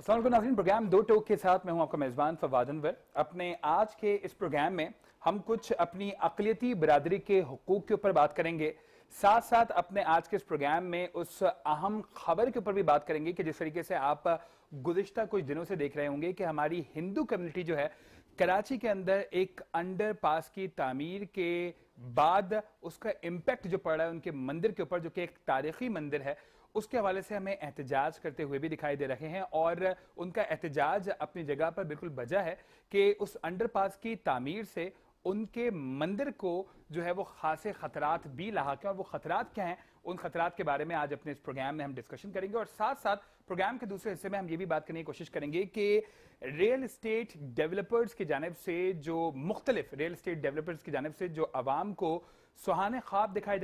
अस्सलाम वालेकुम नाज़रीन, प्रोग्राम दो टोक के साथ मैं हूं आपका मेजबान फवाद अनवर। अपने आज के इस प्रोग्राम में हम कुछ अपनी अक़लियती बिरादरी के हुकूक के ऊपर बात करेंगे, साथ साथ अपने आज के इस प्रोग्राम में उस अहम खबर के ऊपर भी बात करेंगे कि जिस तरीके से आप गुज़िश्ता कुछ दिनों से देख रहे होंगे कि हमारी हिंदू कम्युनिटी जो है कराची के अंदर एक अंडरपास की तामीर के बाद उसका इम्पैक्ट जो पड़ रहा है उनके मंदिर के ऊपर, जो कि एक तारीखी मंदिर है, उसके हवाले से हमें एहतजाज करते हुए भी दिखाई दे रहे हैं। और उनका एहतजाज अपनी जगह पर बिल्कुल वजह है कि उस अंडरपास की तामीर से उनके मंदिर को जो है वो खासे खतरात भी लाहक हैं। और वो खतरात क्या हैं, उन खतरात के बारे में आज अपने इस प्रोग्राम में हम डिस्कशन करेंगे। और साथ साथ प्रोग्राम के दूसरे हिस्से में हम ये भी बात करने की कोशिश करेंगे कि रियल एस्टेट डेवलपर्स की जानिब से जो मुख्तलिफ रियल एस्टेट डेवलपर्स की जानिब से जो आवाम को सुहाने ख्वाब दिखाई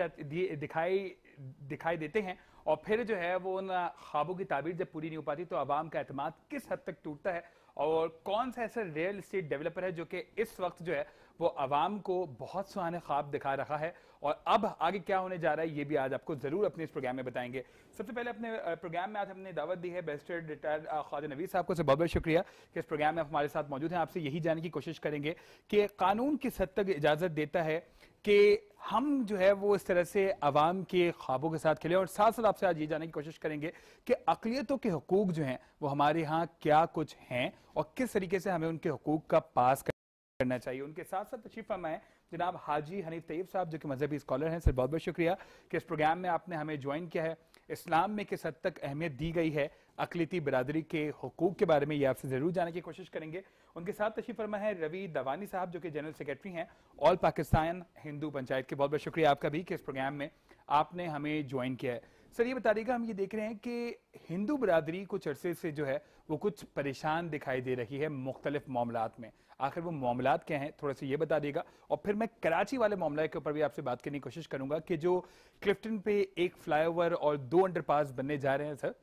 देते हैं और फिर जो है वो उन ख्वाबों की ताबीर जब पूरी नहीं हो पाती तो आवाम का एतमाद किस हद तक टूटता है, और कौन सा ऐसा रियल एस्टेट डेवलपर है जो कि इस वक्त जो है वो आवाम को बहुत सुहाने ख्वाब दिखा रहा है, और अब आगे क्या होने जा रहा है ये भी आज आपको जरूर अपने इस प्रोग्राम में बताएंगे। सबसे पहले अपने प्रोग्राम में आज हमने दावत दी है बैरिस्टर रिटायर्ड ख्वाजा नवीद साहब को, बहुत बहुत शुक्रिया कि इस प्रोग्राम में हमारे साथ मौजूद हैं। आपसे यही जानने की कोशिश करेंगे कि कानून किस हद तक इजाजत देता है कि हम जो है वो इस तरह से अवाम के ख्वाबों के साथ खेले, और साथ साथ आपसे आज ये जानने की कोशिश करेंगे कि अक़लियतों के हुकूक जो हैं वो हमारे यहाँ क्या कुछ हैं और किस तरीके से हमें उनके हुकूक का पास करना चाहिए। उनके साथ साथ तशरीफ फरमा है जनाब हाजी हनीफ तैयब साहब, जो कि मजहबी स्कॉलर हैं। सर बहुत बहुत शुक्रिया कि इस प्रोग्राम में आपने हमें ज्वाइन किया है। इस्लाम में किस हद तक अहमियत दी गई है अक़लियती बिरादरी के हुकूक के बारे में ये आपसे जरूर जानने की कोशिश करेंगे। उनके साथ तशरीफ फरमा है रवि दवानी साहब, जो कि जनरल सेक्रेटरी हैं ऑल पाकिस्तान हिंदू पंचायत के। बहुत बहुत शुक्रिया आपका भी कि इस प्रोग्राम में आपने हमें ज्वाइन किया है। सर ये बता देगा, हम ये देख रहे हैं कि हिंदू बिरादरी कुछ अरसे से जो है वो कुछ परेशान दिखाई दे रही है मुख्तलिफ मामलात में। आखिर वो मामलात क्या हैं थोड़ा सा ये बता देगा, और फिर मैं कराची वाले मामले के ऊपर भी आपसे बात करने की कोशिश करूंगा कि जो क्लिफ्टन पे एक फ्लाईओवर और 2 अंडरपास बनने जा रहे हैं। सर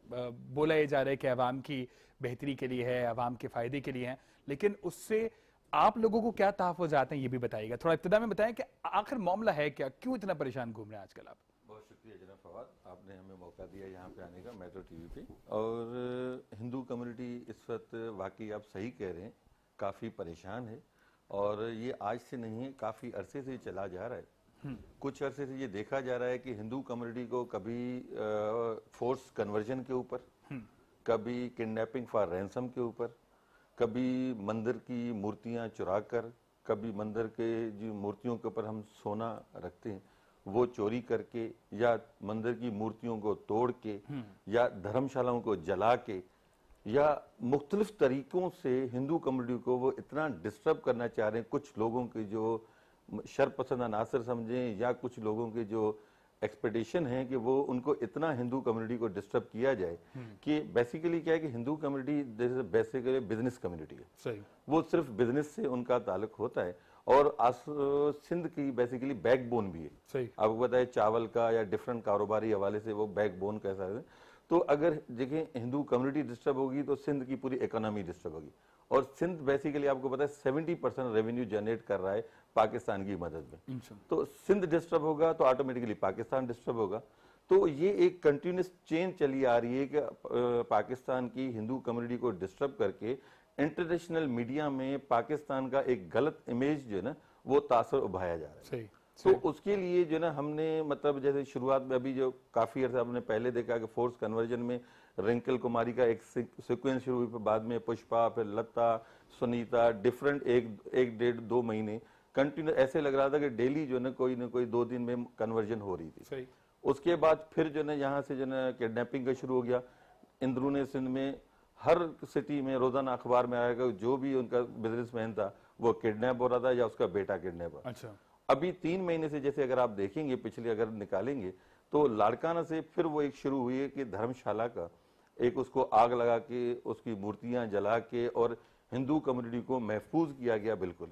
बोला ये जा रहा है कि आवाम की बेहतरी के लिए है, आवाम के फायदे के लिए है, लेकिन उससे आप लोगों को क्या तहफ़्फ़ुज़ात हैं ये भी बताइएगा। थोड़ा इब्तिदा में बताएं कि आखिर मामला है क्या, क्यों इतना परेशान घूम रहे हैं आजकल आप। बहुत शुक्रिया जनाब फवाद, आपने हमें मौका दिया यहाँ पे आने का मेट्रो टीवी पे। और हिंदू कम्युनिटी इस वक्त वाकई आप सही कह रहे हैं, काफ़ी परेशान है, और ये आज से नहीं है, काफ़ी अरसे से चला जा रहा है। कुछ अरसे से ये देखा जा रहा है कि हिंदू कम्युनिटी को कभी फोर्स कन्वर्जन के ऊपर, कभी किडनैपिंग फॉर रैंसम के ऊपर, कभी मंदिर की मूर्तियाँ चुरा कर, कभी मंदिर के जो मूर्तियों के ऊपर हम सोना रखते हैं वो चोरी करके, या मंदिर की मूर्तियों को तोड़ के, या धर्मशालाओं को जला के, या मुख्तलिफ तरीकों से हिंदू कम्युनिटी को वो इतना डिस्टर्ब करना चाह रहे हैं। कुछ लोगों के जो शरपसंद अनासर समझें, या कुछ लोगों के जो एक्सपेक्टेशन है कि वो उनको इतना हिंदू कम्युनिटी को डिस्टर्ब किया जाए कि बेसिकली क्या है कि Hindu community basically business community है। सही, वो सिर्फ बिजनेस से उनका ताल्लुक होता है, और सिंध की बेसिकली बैकबोन भी है। सही, आपको पता है चावल का या डिफरेंट कारोबारी हवाले से वो बैकबोन कैसा है। तो अगर देखें हिंदू कम्युनिटी डिस्टर्ब होगी तो सिंध की पूरी इकोनॉमी डिस्टर्ब होगी, और सिंध बेसिकली आपको पता है 70% रेवेन्यू जनरेट कर रहा है पाकिस्तान की मदद में। तो सिंध डिस्टर्ब होगा तो ऑटोमेटिकली पाकिस्तान डिस्टर्ब होगा। तो ये एक कंटिन्यूस चेन चली आ रही है कि पाकिस्तान की हिंदू कम्युनिटी को डिस्टर्ब करके इंटरनेशनल मीडिया में पाकिस्तान का एक गलत इमेज जो है ना वो तासर उभाया जा रहा है। तो उसके लिए जो ना हमने मतलब जैसे शुरुआत में अभी जो काफी अर्सा हमने पहले देखा कि फोर्स कन्वर्जन में रिंकल कुमारी का एक सीक्वेंस शुरू हुई, बाद में पुष्पा, फिर लता, सुनीता, डिफरेंट एक 1.5-2 महीने कंटिन्यू ऐसे लग रहा था कि डेली जो ना कोई 2 दिन में कन्वर्जन हो रही थी। उसके बाद फिर जो ना यहाँ से जो ना किडनैपिंग का शुरू हो गया। इंदरून सिंध में हर सिटी में रोजाना अखबार में आएगा जो भी उनका बिजनेसमैन था वो किडनैप हो रहा था या उसका बेटा किडनैप हो। अच्छा, अभी 3 महीने से जैसे अगर आप देखेंगे पिछले अगर निकालेंगे तो लाड़काना से फिर वो एक शुरू हुई है कि धर्मशाला का एक उसको आग लगा के उसकी मूर्तियां जला के और हिंदू कम्युनिटी को महफूज किया गया बिल्कुल।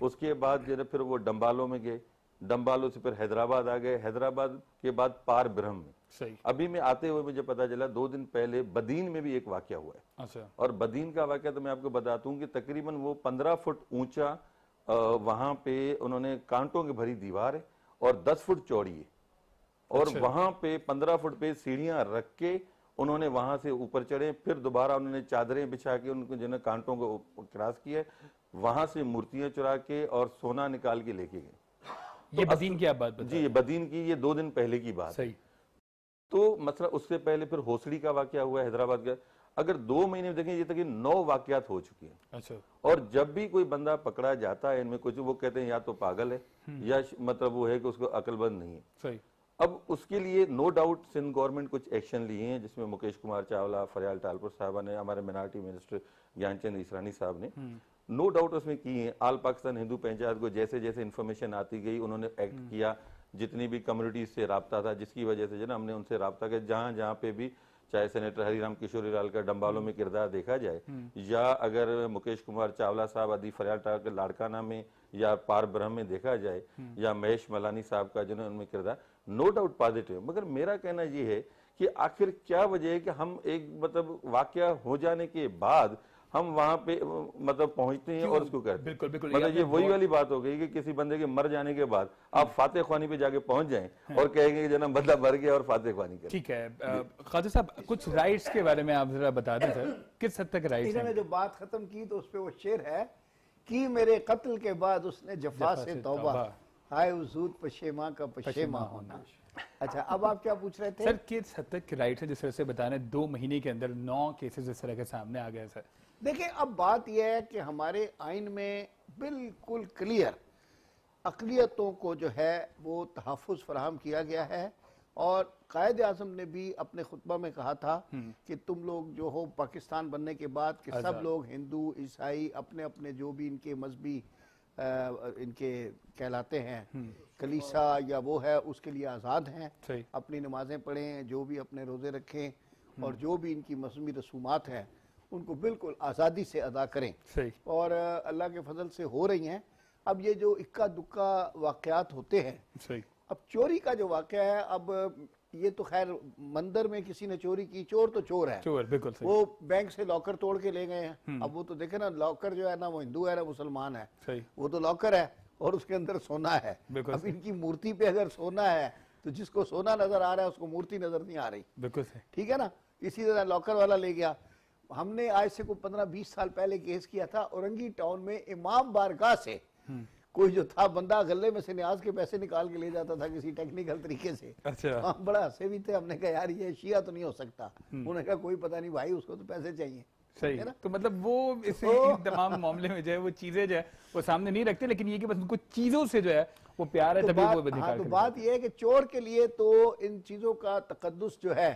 उसके बाद जो फिर वो डम्बालो में गए, डम्बालो से फिर हैदराबाद आ गए, हैदराबाद के बाद पार ब्रह्म में। सही, अभी में आते हुए मुझे पता चला 2 दिन पहले बदीन में भी एक वाकया हुआ है। अच्छा, और बदीन का वाकया तो मैं आपको बताता हूँ कि तकरीबन वो 15 फुट ऊंचा वहां पे उन्होंने कांटों की भरी दीवार है और 10 फुट चौड़ी है, और वहां पे 15 फुट पे सीढ़ियां रख के उन्होंने वहां से ऊपर चढ़े, फिर दोबारा उन्होंने चादरें बिछा के उनको जिन्हें कांटों को क्रॉस किया, वहां से मूर्तियां चुरा के और सोना निकाल के लेके गए। ये बदीन की आप बात बता जी, ये बदीन की, ये 2 दिन पहले की बात सही। तो मसला उससे पहले फिर होसड़ी का वाकया हुआ हैदराबाद का। अगर 2 महीने में देखें, ये तक 9 वाकयात हो चुके हैं। अच्छा। और जब भी कोई बंदा पकड़ा जाता है इनमें कुछ, वो कहते हैं या तो पागल है या मतलब वो है कि उसको अकलमंद नहीं है। सही। अब उसके लिए नो डाउट सिंध गवर्नमेंट कुछ एक्शन लिए हैं, जिसमें मुकेश कुमार चावला, फरियाल टालपुर साहबा ने, हमारे मिनारिटी मिनिस्टर ज्ञानचंद ईसरानी साहब ने नो डाउट उसमें की है। आल पाकिस्तान हिंदू पंचायत को जैसे जैसे इन्फॉर्मेशन आती गई उन्होंने एक्ट किया, जितनी भी कम्युनिटी से राब्ता था, जिसकी वजह से जो ना हमने उनसे राब्ता किया, जहां जहां पे भी चाहे सेनेटर हरिराम किशोरी लाल का डम्बालों में किरदार देखा जाए, या अगर मुकेश कुमार चावला साहब आदि फरियाल टाल के लाड़काना में या पार ब्रह्म में देखा जाए, या महेश मलानी साहब का जिन्होंने उनमें किरदार, नो डाउट पॉजिटिव। मगर मेरा कहना ये है कि आखिर क्या वजह है कि हम एक मतलब वाकया हो जाने के बाद हम वहां पे मतलब पहुंचते हैं और उसको करते हैं। बिल्कुल बिल्कुल, मतलब ये वही वाली बात हो गई कि किसी बंदे के मर जाने के बाद आप फातेह ख्वानी पे जाके पहुंच जाएं और कहेंगे कि जना बंदा मर गया और फातेह ख्वानी करें। ठीक है। ख्वाजा साहब, कुछ राइट्स के बारे में आप जरा बता दें सर, किस हद तक राइट्स हैं? इन्होंने जो बात खत्म की तो उस पे वो शेर है कि मेरे कत्ल के बाद उसने जफा से तौबा, हाय उजूद पशेमा का पशेमा होना। अच्छा, अब आप क्या पूछ रहे थे? सर किस हद तक राइट्स है, जिस तरह से बताने 2 महीने के अंदर 9 केसेस इस तरह के सामने आ गए सर? देखिए, अब बात यह है कि हमारे आइन में बिल्कुल क्लियर अक़लियतों को जो है वो तहफ़्फ़ुज़ फराहम किया गया है, और कायद आज़म ने भी अपने खुतबा में कहा था कि तुम लोग जो हो पाकिस्तान बनने के बाद कि सब लोग हिंदू ईसाई अपने अपने जो भी इनके मजहबी इनके कहलाते हैं कलीसा या वो है, उसके लिए आज़ाद हैं, अपनी नमाजें पढ़ें, जो भी अपने रोज़े रखें, और जो भी इनकी मजहबी रसूमात हैं उनको बिल्कुल आज़ादी से अदा करें। और अल्लाह के फजल से हो रही हैं। अब ये जो इक्का दुक्का वाक़यात होते हैं, अब चोरी का जो वाक़या है, अब ये तो खैर मंदिर में किसी ने चोरी की, चोर तो चोर है, चोर बिल्कुल सही। वो बैंक से लॉकर तोड़ के ले गए हैं। अब वो तो देखे ना, लॉकर जो है ना वो हिंदू है ना मुसलमान है, वो तो लॉकर है और उसके अंदर सोना है। अब इनकी मूर्ति पे अगर सोना है तो जिसको सोना नजर आ रहा है उसको मूर्ति नजर नहीं आ रही। बिल्कुल ठीक है ना। इसी तरह लॉकर वाला ले गया। हमने आज से कोई 15-20 साल पहले केस किया था औरंगी टाउन में, इमाम बारगाह से कोई जो था बंदा गले में से न्याज के पैसे निकाल के ले जाता था किसी टेक्निकल तरीके से। अच्छा। हम बड़ा हंसे भी थे, हमने कहा यार ये शिया तो नहीं हो सकता। उन्होंने कहा कोई पता नहीं भाई, उसको तो पैसे चाहिए। सही है ना। तो मतलब वो इस तमाम मामले में जो है वो चीजें जो है वो सामने नहीं रखते, लेकिन ये कि बस उनको चीजों से जो है वो प्यार है, तभी वो निकाल। तो बात ये है कि चोर के लिए तो इन चीजों का तकद्दुस जो है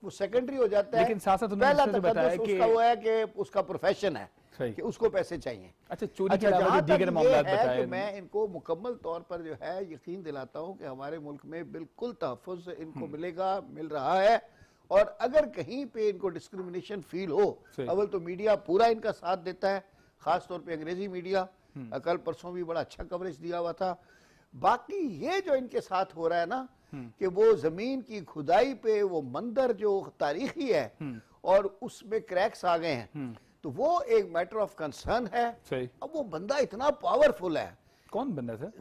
वो सेकेंडरी हो जाता है, लेकिन साथ साथ पहला तकद्दुस उसका वो है कि उसका प्रोफेशन है कि उसको पैसे चाहिए। अच्छा, चोरी के अलावा जो दीगर मामलात बताए, मैं इनको मुकम्मल तौर पर जो है यकीन दिलाता हूँ कि हमारे मुल्क में बिल्कुल तहफ़्फ़ुज़ इनको मिलेगा, मिल रहा है। और अगर कहीं पे इनको डिस्क्रिमिनेशन फील हो, अव्वल तो मीडिया पूरा इनका साथ देता है, खास तौर पे अंग्रेजी मीडिया, कल परसों भी बड़ा अच्छा कवरेज दिया हुआ था। बाकी ये जो इनके साथ हो रहा है ना कि वो जमीन की खुदाई पे वो मंदिर जो तारीखी है और उसमें क्रैक्स आ गए हैं, तो वो एक मैटर ऑफ कंसर्न है। अब वो बंदा इतना पावरफुल है। कौन बंदा सर?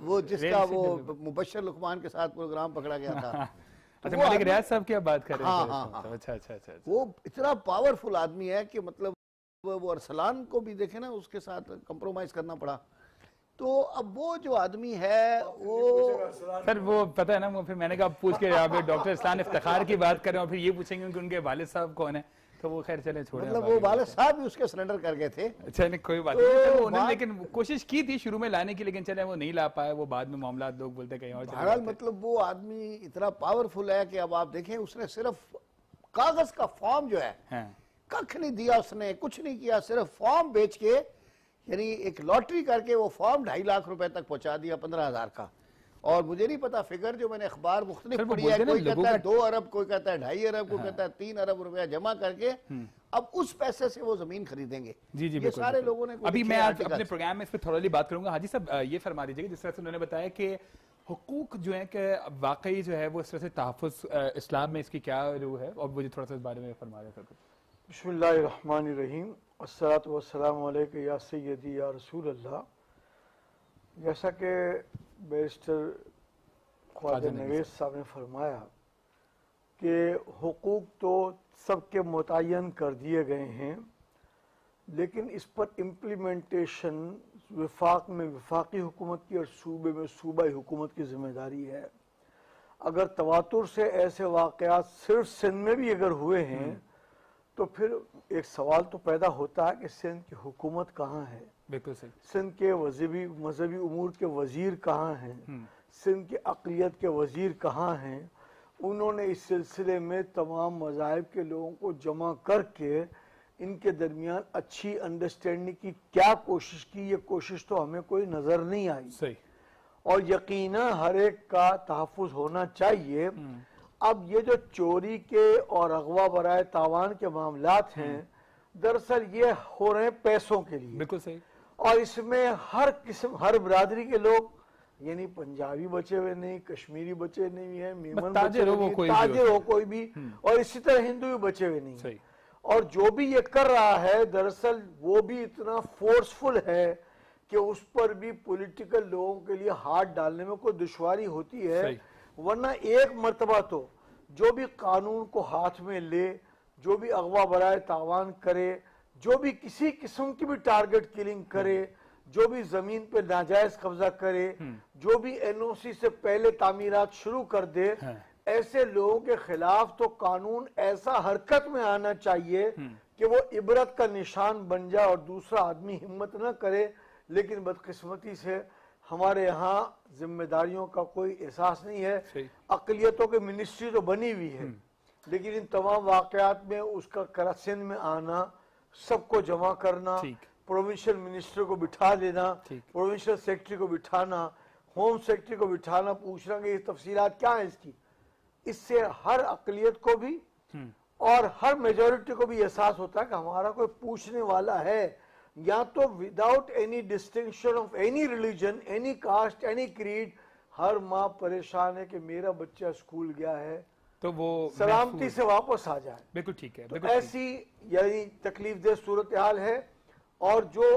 वो जिसका वो मुबश्शिर लुकमान के साथ प्रोग्राम पकड़ा गया था। अच्छा, मलिक रियाज साहब की बात कर रहे हैं? हाँ। अच्छा। वो इतना पावरफुल आदमी है कि मतलब वो अरसलान को भी देखे ना, उसके साथ कंप्रोमाइज करना पड़ा। तो अब वो जो आदमी है वो सर, वो पता है ना, वो फिर मैंने कहा पूछ के आप डॉक्टर इस्लान इफ्तिखार की बात करें और फिर ये पूछेंगे कि उनके वालिद साहब कौन है, तो वो खैर चले छोड़े। मतलब वो वालिद साहब भी उसके सरेंडर कर गए थे। अच्छा, नहीं कोई बात नहीं, उन्होंने लेकिन कोशिश की थी शुरू में लाने की, लेकिन चले वो नहीं ला पाए, वो बाद में मामला लोग बोलते कहीं और। बहरहाल मतलब वो आदमी इतना पावरफुल है कि अब आप देखें, उसने सिर्फ कागज का फॉर्म जो है कख नहीं दिया, उसने कुछ नहीं किया, सिर्फ फॉर्म बेच के, यानी एक लॉटरी करके वो फॉर्म 2.5 लाख रुपए तक पहुंचा दिया, 15,000 का। और मुझे नहीं पता फिगर, जो मैंने अखबार मुख्तलिफ पढ़ी है, कोई कहता है 2 अरब, कोई कहता है 2.5 अरब, कोई कहता है 3 अरब रुपया जमा करके अब उस पैसे से वो जमीन खरीदेंगे। जी, ये सारे लोगों ने। अभी मैं आज अपने प्रोग्राम में इस पर थोड़ी बात करूंगा। हाजी साहब, ये फरमा दीजिएगा, जिस तरह से उन्होंने बताया कि हुकूक जो है कि वाकई जो है वो इस तरह से तहफ़्फ़ुज़ इस्लाम में इसकी क्या रूह है, और मुझे थोड़ा सा इस बारे में फरमा रहे थे। बिस्मिल्लाहिर्रहमानिर्रहीम, अस्सलातु वस्सलामु अलैका या सय्यदी या रसूल अल्लाह। जैसा कि बैरिस्टर ख्वाजा नवेद साहब ने फरमाया कि हुकूक तो सबके मुतय्यन कर दिए गए हैं, लेकिन इस पर इम्प्लीमेंटेशन वफाक में वफाकी हुकूमत की और सूबे में सूबाई हुकूमत की जिम्मेदारी है। अगर तवातुर से ऐसे वाक़यात सिर्फ सिंध में भी अगर हुए हैं तो फिर एक सवाल तो पैदा होता है कि सिंध की हुकूमत कहाँ है, बिल्कुल सही, सिंध के मजहबी उमूर के वजीर कहाँ हैं, सिंध के अक़लियत के वजीर कहाँ हैं। उन्होंने इस सिलसिले में तमाम मज़ाहिब के लोगों को जमा करके इनके दरमियान अच्छी अंडरस्टैंडिंग की क्या कोशिश की, ये कोशिश तो हमें कोई नज़र नहीं आई। सही। और यकीनन हर एक का तहफ़्फ़ुज़ होना चाहिए। अब ये जो चोरी के और अगवा बराए तावान के मामलात हैं, दरअसल ये हो रहे हैं पैसों के लिए। बिल्कुल सही। और इसमें हर किस्म, हर बिरादरी के लोग, यानी पंजाबी बचे हुए नहीं, कश्मीरी बचे नहीं है, मेमन ताजिर हो कोई भी, और इसी तरह हिंदू भी बचे हुए नहीं। सही। और जो भी ये कर रहा है दरअसल वो भी इतना फोर्सफुल है कि उस पर भी पॉलिटिकल लोगों के लिए हाथ डालने में कोई दुश्वारी होती है। वरना एक मर्तबा तो जो भी कानून को हाथ में ले, जो भी अगवा बराए तावान करे, जो भी किसी किस्म की भी टारगेट किलिंग करे, जो भी जमीन पे नाजायज कब्जा करे, जो भी एनओसी से पहले तामीरात शुरू कर दे, ऐसे लोगों के खिलाफ तो कानून ऐसा हरकत में आना चाहिए कि वो इबरत का निशान बन जाए और दूसरा आदमी हिम्मत न करे। लेकिन बदकिस्मती से हमारे यहाँ जिम्मेदारियों का कोई एहसास नहीं है। अक़लियतों की मिनिस्ट्री तो बनी हुई है, लेकिन इन तमाम वाक़यात में उसका करसिन में आना, सबको जमा करना, प्रोविंशियल मिनिस्टर को बिठा देना, प्रोविंशियल सेक्रेटरी को बिठाना, होम सेक्रेटरी को बिठाना, पूछना कि ये तफसीलात क्या है इसकी, इससे हर अक़लियत को भी और हर मेजॉरिटी को भी एहसास होता है कि हमारा कोई पूछने वाला है। या तो without any distinction of any religion, any caste, any creed, हर माँ परेशान है कि मेरा बच्चा स्कूल गया है तो वो सलामती से वापस आ जाए। बिल्कुल ठीक है। तो ऐसी यानी तकलीफ दे सूरत हाल है। और जो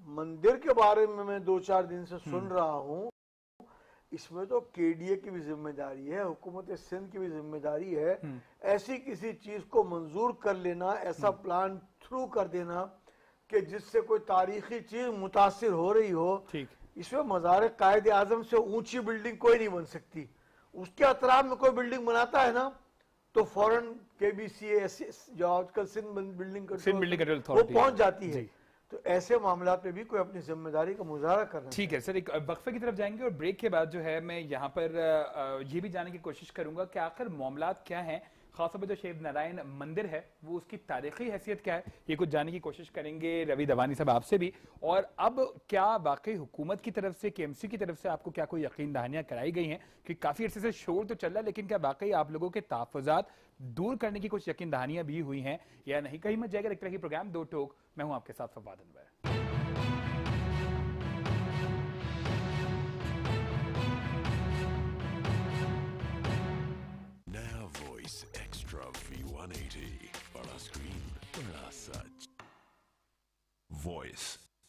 मंदिर के बारे में मैं 2-4 दिन से सुन रहा हूँ, इसमें तो केडीए की भी जिम्मेदारी है, हुकूमत सिंध की भी जिम्मेदारी है। ऐसी किसी चीज को मंजूर कर लेना, ऐसा प्लान थ्रू कर देना कि जिससे कोई तारीखी चीज मुतासिर हो रही हो। इसमें मज़ार कायद आजम से ऊंची बिल्डिंग कोई नहीं बन सकती। उसके अतराफ में कोई बिल्डिंग बनाता है ना तो फौरन KBCA जो आजकल सिंध बिल्डिंग वो पहुंच जाती है। तो ऐसे मामला पे भी कोई अपनी जिम्मेदारी का मुजाहरा करना। ठीक है सर, एक वक्फे की तरफ जाएंगे और ब्रेक के बाद जो है मैं यहाँ पर ये भी जानने की कोशिश करूंगा कि आखिर मामलात क्या हैं, खासतौर पर जो शेर नारायण मंदिर है वो उसकी तारीखी हैसियत क्या है, ये कुछ जानने की कोशिश करेंगे रवि दवानी साहब आपसे भी। और अब क्या वाकई हुकूमत की तरफ से, KMC की तरफ से आपको क्या कोई यकीन दहानियां कराई गई हैं कि काफी अरसे से शोर तो चल रहा है, लेकिन क्या वाकई आप लोगों के तहफ़्फ़ुज़ात दूर करने की कुछ यकीन दहानियां भी हुई हैं या नहीं? कहीं मत जाएगा, एक तरह की प्रोग्राम दो टोक, मैं हूं आपके साथ Fawad Anwar. Voice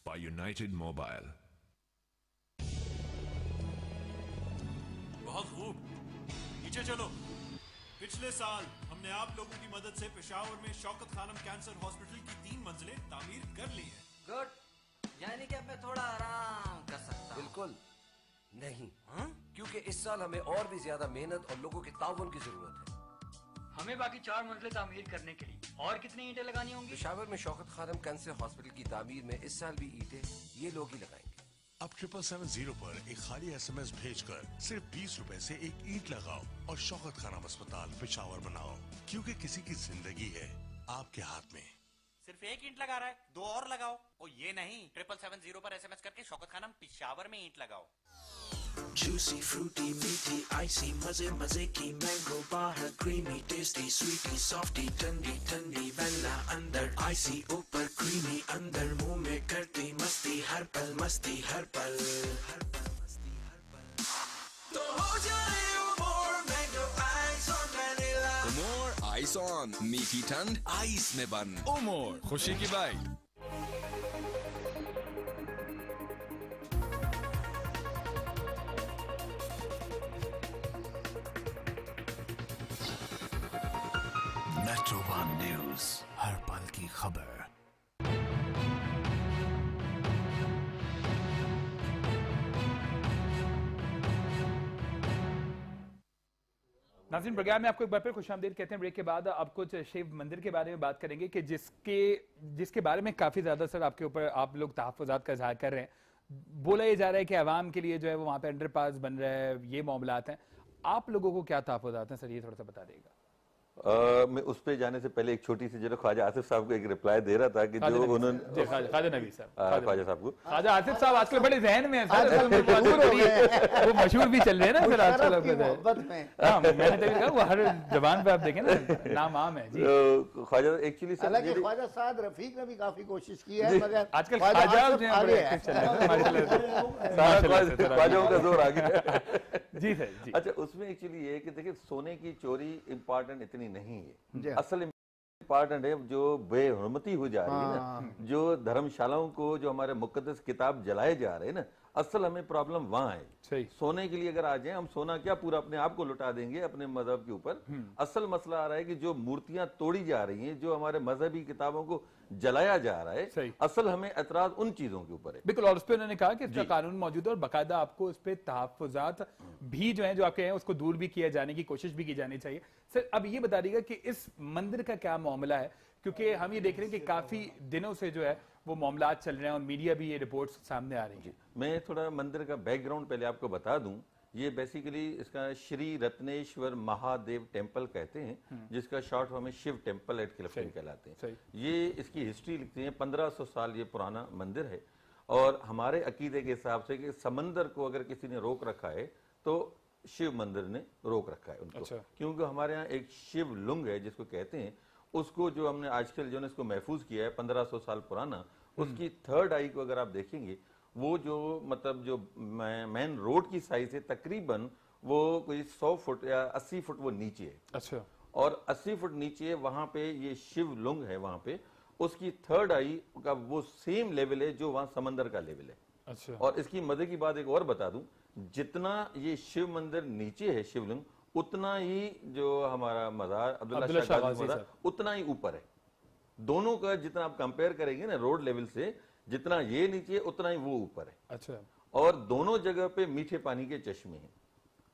by United Mobile. बहुत खूब, नीचे चलो। पिछले साल हमने आप लोगों की मदद से पेशावर में शौकत खानम कैंसर हॉस्पिटल की 3 मंजिलें तामीर कर ली हैं। गुड, यानी कि अब मैं थोड़ा आराम कर सकता हूं। बिल्कुल नहीं, क्योंकि इस साल हमें और भी ज्यादा मेहनत और लोगों के ताउन की जरूरत है। हमें बाकी 4 मंजिलें तामीर करने के लिए और कितनी ईंटें लगानी होंगी? पेशावर में शौकत खानम कैंसर हॉस्पिटल की तामीर में इस साल भी ईंटें ये लोग ही लगाएंगे। अब 770 पर एक खाली SMS भेजकर सिर्फ 20 रुपए से एक ईंट लगाओ और शौकत खानम अस्पताल पेशावर बनाओ, क्योंकि किसी की जिंदगी है आपके हाथ में। सिर्फ एक ईंट लगा रहा है, 2 और लगाओ। ओ ये नहीं, 770 पर SMS करके शौकत खानम पेशावर में ईंट लगाओ। Juicy, fruity, meaty, icy, मजे मजे की मैंगो बाहर, creamy, tasty, sweety, softy, ठंडी ठंडी वैनिला अंदर, icy ऊपर creamy अंदर, मुंह में करती मस्ती हर पल, मस्ती हर पल, हर पल मस्ती हर पल। तो हो जाए more mango ice on vanilla, more ice on, मीठी ठंड आइस में बंद, more खुशी की बाइट। सुबह न्यूज, हर पल की खबर। नाज़रीन, प्रोग्राम में आपको एक बार फिर खुशामदीद कहते हैं। ब्रेक के बाद अब कुछ शिव मंदिर के बारे में बात करेंगे कि जिसके बारे में काफी ज्यादा सर आपके ऊपर आप लोग तहफ़्फ़ुज़ात का इज़हार कर रहे हैं। बोला ये जा रहा है कि आवाम के लिए जो है वो वहां पे अंडरपास बन रहा है, ये मामलात हैं। आप लोगों को क्या तहफ़्फ़ुज़ात हैं सर, ये थोड़ा सा बता देगा। मैं उस पे जाने से पहले एक छोटी सी जो ख्वाजा आसिफ साहब को एक रिप्लाई दे रहा था कि जो उन्होंने ख्वाजा नबी साहब, ख्वाजा साहब को, ख्वाजा आसिफ साहब आजकल बड़े जहन में है सर, वो मशहूर भी चल रहे हैं ना फिर आजकल। हाँ, मैंने तभी कहा वो हर जबान पे आप देखें ना नाम आम है जी। ख्वाजा एक्चुअली हालांकि ख्वाजा साद रफीक ने भी काफी कोशिश की है, मगर आजकल ख्वाजा ख्वाजाओं का जोर आ गया जी सर जी। अच्छा, उसमें एक्चुअली ये है कि देखिए सोने की चोरी इम्पोर्टेंट इतनी नहीं है, असल इम्पोर्टेंट है जो बेहुरमती हो जा रही है ना, जो धर्मशालाओं को जो हमारे मुकद्दस किताब जलाए जा रहे हैं ना, असल हमें प्रॉब्लम वहां है। सही। सोने के लिए अगर आ जाए हम सोना क्या पूरा अपने आप को लुटा देंगे अपने मजहब के ऊपर। असल मसला आ रहा है कि जो मूर्तियां तोड़ी जा रही हैं, जो हमारे मजहबी किताबों को जलाया जा रहा है, असल हमें एतराज उन चीजों के ऊपर है। बिल्कुल, और उस पर उन्होंने कहा कि इसका कानून मौजूद है और बाकायदा आपको उस पर तहफ़्फ़ुज़ात भी जो है जो आपके हैं उसको दूर भी किया जाने की कोशिश भी की जानी चाहिए। सर अब ये बता दीजिएगा कि इस मंदिर का क्या मामला है, क्योंकि हम ये देख रहे हैं कि काफी दिनों से जो है वो मामलात चल रहे हैं और मीडिया भी ये रिपोर्ट्स सामने आ रही है। मैं थोड़ा मंदिर का बैकग्राउंड पहले आपको बता दूं। ये बेसिकली इसका श्री रत्नेश्वर महादेव टेम्पल कहते हैं, जिसका शॉर्ट फॉर्म में शिव टेम्पल एट खिलफी कहलाते हैं। ये इसकी हिस्ट्री लिखते हैं, 1500 साल ये पुराना मंदिर है। और हमारे अकीदे के हिसाब से कि समंदर को अगर किसी ने रोक रखा है तो शिव मंदिर ने रोक रखा है उनको। क्योंकि हमारे यहाँ एक शिव लुंग है जिसको कहते हैं, उसको जो हमने आजकल जो है इसको महफूज किया है 1500 साल पुराना, उसकी थर्ड आई को अगर आप देखेंगे वो जो मतलब जो मेन रोड की साइज है तकरीबन वो कोई 100 फुट या 80 फुट वो नीचे है। अच्छा। और 80 फुट नीचे वहां पे ये शिव लुंग है, वहां पे उसकी थर्ड आई का वो सेम लेवल है जो वहां समंदर का लेवल है। अच्छा। और इसकी मजे की बात एक और बता दूं, जितना ये शिव मंदिर नीचे है शिवलिंग, उतना ही जो हमारा मजार अब्दुल्ला शाह गाजी मजार उतना ही ऊपर है। दोनों का जितना आप कंपेयर करेंगे ना रोड लेवल से, जितना ये नीचे उतना ही वो ऊपर है। अच्छा। और दोनों जगह पे मीठे पानी के चश्मे हैं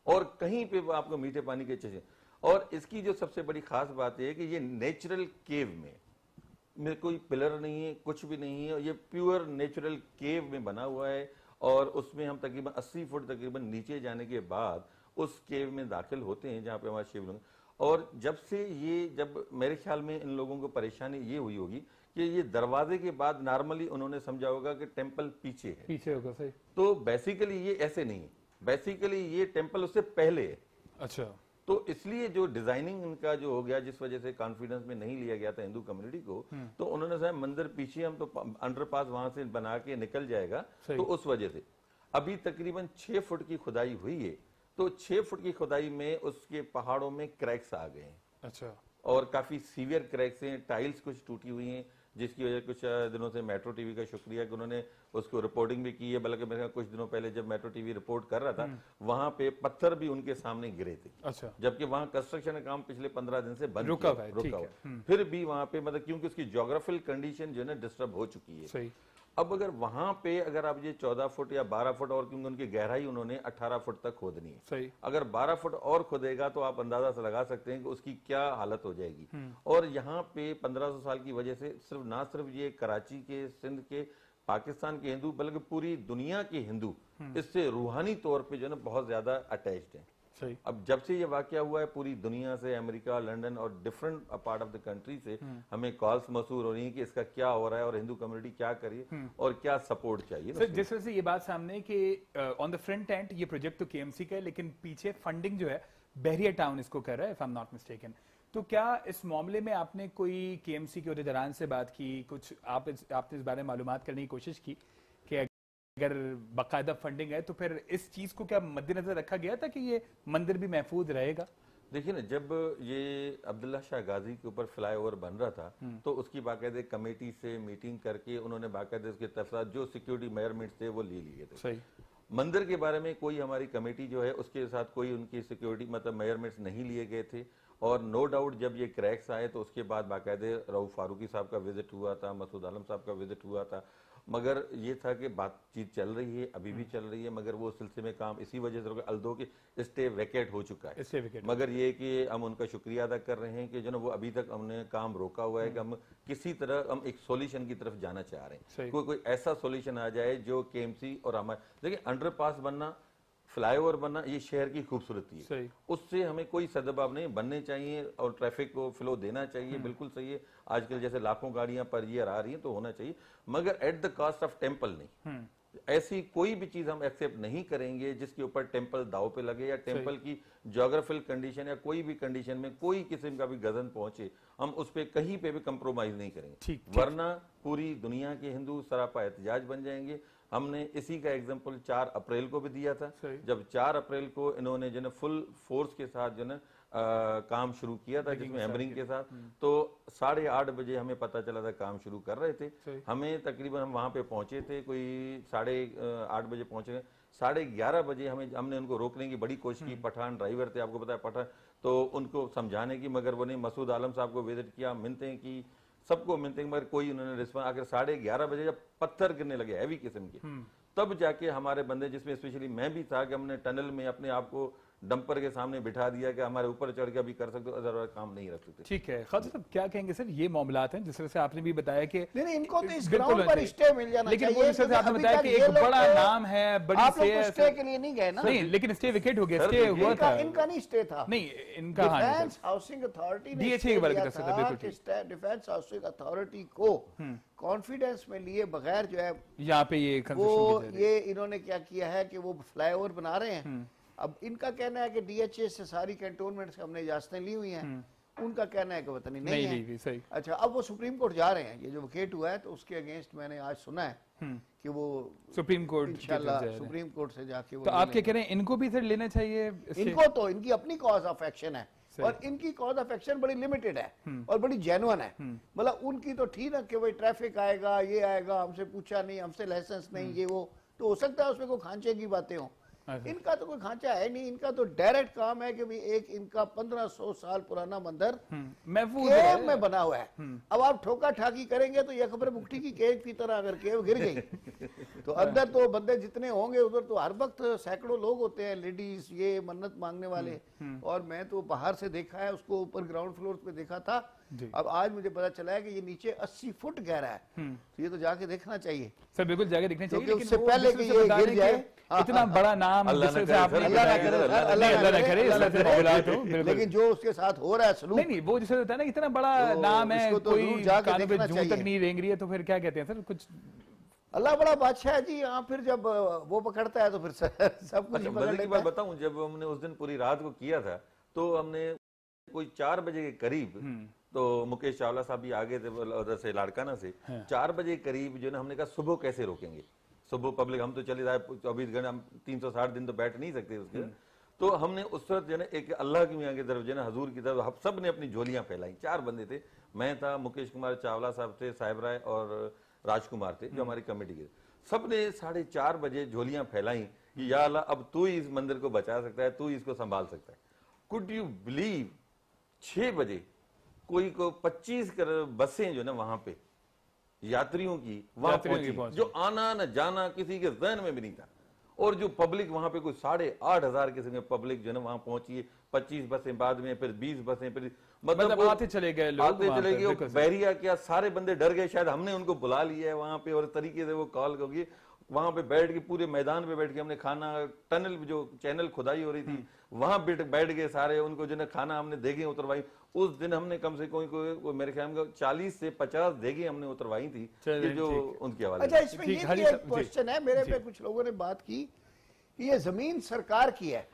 और कहीं पे आपको मीठे पानी के चश्मे। और इसकी जो सबसे बड़ी खास बात है कि ये नेचुरल केव में कोई पिलर नहीं है, कुछ भी नहीं है, ये प्योर नेचुरल केव में बना हुआ है। और उसमें हम तकरीबन 80 फुट तकरीबन नीचे जाने के बाद उस केव में दाखिल होते हैं जहाँ पे हमारा शिवलिंग। और जब से ये जब मेरे ख्याल में इन लोगों को परेशानी ये हुई होगी कि ये दरवाजे के बाद नॉर्मली उन्होंने समझा होगा कि टेम्पल पीछे है, पीछे होगा। सही। तो बेसिकली ये ऐसे नहीं है, बेसिकली ये टेम्पल उससे पहले है। अच्छा। तो इसलिए जो डिजाइनिंग इनका जो हो गया, जिस वजह से कॉन्फिडेंस में नहीं लिया गया था हिंदू कम्युनिटी को, तो उन्होंने कहा मंदिर पीछे हम तो अंडरपास वहां से बना के निकल जाएगा। तो उस वजह से अभी तकरीबन 6 फुट की खुदाई हुई है, तो 6 फुट की खुदाई में उसके पहाड़ों में क्रैक्स आ गए हैं। अच्छा। और काफी सीवियर क्रैक्स हैं, टाइल्स कुछ टूटी हुई हैं, जिसकी वजह कुछ दिनों से मेट्रो टीवी का शुक्रिया कि उन्होंने उसको रिपोर्टिंग भी की है। बल्कि मेरे कुछ दिनों पहले जब मेट्रो टीवी रिपोर्ट कर रहा था, वहां पे पत्थर भी उनके सामने गिरे थे। अच्छा। जबकि वहां कंस्ट्रक्शन का काम पिछले 15 दिन से बंद रुका हुआ, फिर भी वहां पे मतलब क्योंकि उसकी ज्योग्राफिकल कंडीशन जो है ना डिस्टर्ब हो चुकी है। सही। अब अगर वहां पे अगर आप ये 14 फुट या 12 फुट और, क्योंकि उनकी गहराई उन्होंने 18 फुट तक खोदनी है। सही। अगर 12 फुट और खोदेगा तो आप अंदाजा से लगा सकते हैं कि उसकी क्या हालत हो जाएगी। और यहाँ पे 1500 साल की वजह से सिर्फ ना सिर्फ ये कराची के, सिंध के, पाकिस्तान के हिंदू, बल्कि पूरी दुनिया के हिंदू इससे रूहानी तौर पे जो है ना बहुत ज्यादा अटैच्ड है। सही। अब जब से ये वाकया हुआ है पूरी दुनिया से, अमेरिका, लंदन और different part of the country से हमें कॉल्स मसूर हो रही है कि इसका क्या हो रहा है और हिंदू कम्युनिटी क्या करिए और क्या सपोर्ट चाहिए। सर जिस तरह से ये बात सामने कि ऑन द फ्रंट एंड ये प्रोजेक्ट तो केएमसी का है, लेकिन पीछे फंडिंग जो है बहरिया टाउन इसको कर रहा है, if I am not mistaken. तो क्या इस मामले में आपने कोई केएमसी के उहदेदारान से बात की, कुछ आपने इस बारे में मालूमात करने की कोशिश की कि अगर बाकायदा फंडिंग है तो फिर इस चीज को क्या मद्देनजर रखा गया था कि ये मंदिर भी महफूज रहेगा? देखिए ना, जब ये अब्दुल्ला शाह गाजी के ऊपर फ्लाईओवर बन रहा था तो उसकी बाकायदे कमेटी से मीटिंग करके उन्होंने बाकायदे उसके तफसीलात जो सिक्योरिटी मेजरमेंट्स थे वो ले लिए थे। सही। मंदिर के बारे में कोई हमारी कमेटी जो है उसके साथ कोई उनकी सिक्योरिटी मतलब मेजरमेंट्स नहीं लिए गए थे। और नो डाउट जब ये क्रैक्स आए तो उसके बाद बाकायदे रऊफ फारूकी साहब का विजिट हुआ था, मसूद आलम साहब का विजिट हुआ था, मगर ये था कि बातचीत चल रही है, अभी भी चल रही है, मगर वो सिलसिले में काम इसी वजह से अल्दो के स्टे वैकेट हो चुका है। मगर ये कि हम उनका शुक्रिया अदा कर रहे हैं कि जो ना वो अभी तक हमने काम रोका हुआ है कि हम किसी तरह हम एक सॉल्यूशन की तरफ जाना चाह रहे हैं, कोई ऐसा सॉल्यूशन आ जाए जो केएमसी और हमारे देखिए अंडरपास बनना, फ्लाईओवर बनना ये शहर की खूबसूरती है, उससे हमें कोई सदबाब नहीं बनने चाहिए और ट्रैफिक को फ्लो देना चाहिए, बिल्कुल सही है। आजकल जैसे लाखों गाड़ियां पर ईयर आ रही हैं तो होना चाहिए, मगर at the cost of temple नहीं। ऐसी कोई भी चीज हम एक्सेप्ट नहीं करेंगे जिसके ऊपर टेम्पल दाव पे लगे या टेम्पल की ज्योग्राफिकल कंडीशन या कोई भी कंडीशन में कोई किस्म का भी गजन पहुंचे, हम उस पर कहीं पे भी कंप्रोमाइज नहीं करेंगे, वरना पूरी दुनिया के हिंदू सरापा एहतजाज बन जाएंगे। हमने इसी का एग्जांपल 4 अप्रैल को भी दिया था, जब 4 अप्रैल को इन्होंने जो है फुल फोर्स के साथ जो है काम शुरू किया था, जिसमें हैमरिंग के साथ, तो 8:30 बजे हमें पता चला था काम शुरू कर रहे थे। हमें तकरीबन हम वहां पे पहुंचे थे कोई 8:30 बजे पहुंचे, 11:30 बजे हमने उनको रोकने की बड़ी कोशिश की। पठान ड्राइवर थे, आपको पता है पठान, तो उनको समझाने की, मगर वो नहीं। मसूद आलम साहब को विजिट किया, मिलते हैं कि सबको मिलते हैं, मगर कोई उन्होंने रिस्पॉन्स। आखिर 11:30 बजे जब पत्थर गिरने लगे हैवी किस्म के, तब जाके हमारे बंदे, जिसमें स्पेशली मैं भी था, कि हमने टनल में अपने आप को डंपर के सामने बिठा दिया कि हमारे ऊपर चढ़ के अभी कर सकते हो, अदरवाइज काम नहीं रख सकते। ठीक है खालिद साहब, क्या कहेंगे सर ये मामलात हैं जिस तरह से आपने भी बताया कि नहीं इनको तो इस ग्राउंड पर स्टे मिल जाना लेकिन चाहिए, लेकिन आपने बताया कि एक बड़ा नाम है, बड़ी आप लोग स्टे के लिए नहीं गए ना? नहीं, लेकिन स्टे विकेट हो गया, स्टे हुआ था, इनका नहीं स्टे था, नहीं इनका डिफेंस हाउसिंग अथॉरिटी ने डीएचए के बारे में डिफेंस हाउसिंग अथॉरिटी को कॉन्फिडेंस में लिए बगैर जो है यहाँ पे ये इन्होंने क्या किया है कि वो फ्लाईओवर बना रहे हैं। अब इनका कहना है कि डीएचए से सारी कैंटोनमेंट से हमने इजाजतें ली हुई हैं, उनका कहना है कि वतन नहीं है। सही। अच्छा, अब वो सुप्रीम कोर्ट जा रहे हैं, ये जो विकेट हुआ है तो उसके अगेंस्ट मैंने आज सुना है कि वो सुप्रीम कोर्ट इंशाल्लाह सुप्रीम कोर्ट से जाके तो आप क्या कह रहे हैं, इनको भी सर लेना चाहिए? इनको तो इनकी अपनी कॉज ऑफ एक्शन है और इनकी कॉज ऑफ एक्शन बड़ी लिमिटेड है और बड़ी जेन्युइन है। मतलब उनकी तो ठीक है कि भाई ट्रैफिक आएगा, ये आएगा, हमसे पूछा नहीं, हमसे लाइसेंस नहीं, ये वो, तो हो सकता है उसमें कोई खांचे की बातें हो। इनका तो कोई खांचा है नहीं, इनका तो डायरेक्ट काम है कि भाई एक इनका 1500 साल पुराना मंदिर केव में बना हुआ है। अब आप ठोका ठाकी करेंगे तो ये खबर मुट्ठी की केव की तरह अगर केव गिर गई तो अंदर तो बंदे जितने होंगे उधर तो हर वक्त सैकड़ों लोग होते हैं, लेडीज, ये मन्नत मांगने वाले। और मैं तो बाहर से देखा है उसको, ऊपर ग्राउंड फ्लोर पे देखा था, अब आज मुझे पता चला है कि ये नीचे 80 फुट गहरा है, तो ये तो जाके देखना चाहिए सर, बिल्कुल जाके देखना चाहिए, लेकिन उससे पहले कि ये गिर जाए। इतना बड़ा नाम लेकिन जो उसके साथ हो रहा है सलूक, नहीं वो जैसे होता है ना, इतना बड़ा नाम है, कोई कानों पे जूं तक नहीं रेंग रही है, तो फिर क्या कहते हैं सर, कुछ अल्लाह बड़ा बादशाह है जी। यहाँ फिर जब वो पकड़ता है तो फिर सब कुछ मजे की बात बताऊं, जब हमने उस दिन पूरी रात को किया था तो हमने कोई 4 बजे के करीब, तो मुकेश चावला साहब भी आगे थे उधर से लाड़काना से, 4 बजे करीब जो ना हमने कहा सुबह कैसे रोकेंगे, सुबह पब्लिक, हम तो चले जाए 24 घंटे, हम 360 दिन तो बैठ नहीं सकते उसके। तो हमने उस वक्त जो है एक अल्लाह की मियाँ की तरफ जो है हजूर की तरफ हम सब ने अपनी झोलियां फैलाई। 4 बंदे थे, मैं था, मुकेश कुमार चावला साहब थे, साहिब राय और राजकुमार थे जो हमारी कमेटी के। सब ने 4:30 बजे झोलियां फैलाई कि या अल्लाह अब तू ही इस मंदिर को बचा सकता है, तू ही इसको संभाल सकता है। कुड यू बिलीव 6 बजे कोई को 25 बसें जो ना वहां पे यात्रियों की वहां पहुंची, जो आना न जाना किसी के जहन में भी नहीं था। और जो पब्लिक वहां पे कोई 8,500 किस्म के पब्लिक जो है वहां पहुंची है, 25 बसें बाद में, फिर 20 बसें, फिर मतलब आते चले गए लोग, आते चले गए। बैरिया क्या, सारे बंदे डर गए, शायद हमने उनको बुला लिया है वहां पे और तरीके से वो कॉल होगी। वहां पे बैठ के पूरे मैदान पे बैठ के हमने खाना, टनल जो चैनल खुदाई हो रही थी वहां बैठ गए सारे, उनको जो है खाना हमने देगे उतरवाई। उस दिन हमने कम से कोई मेरे ख्याल में 40 से 50 देगे हमने उतरवाई थी जो उनके हवाले। अच्छा, इसमें ये भी एक क्वेश्चन है मेरे पे, कुछ लोगों ने बात की कि ये जमीन सरकार की है,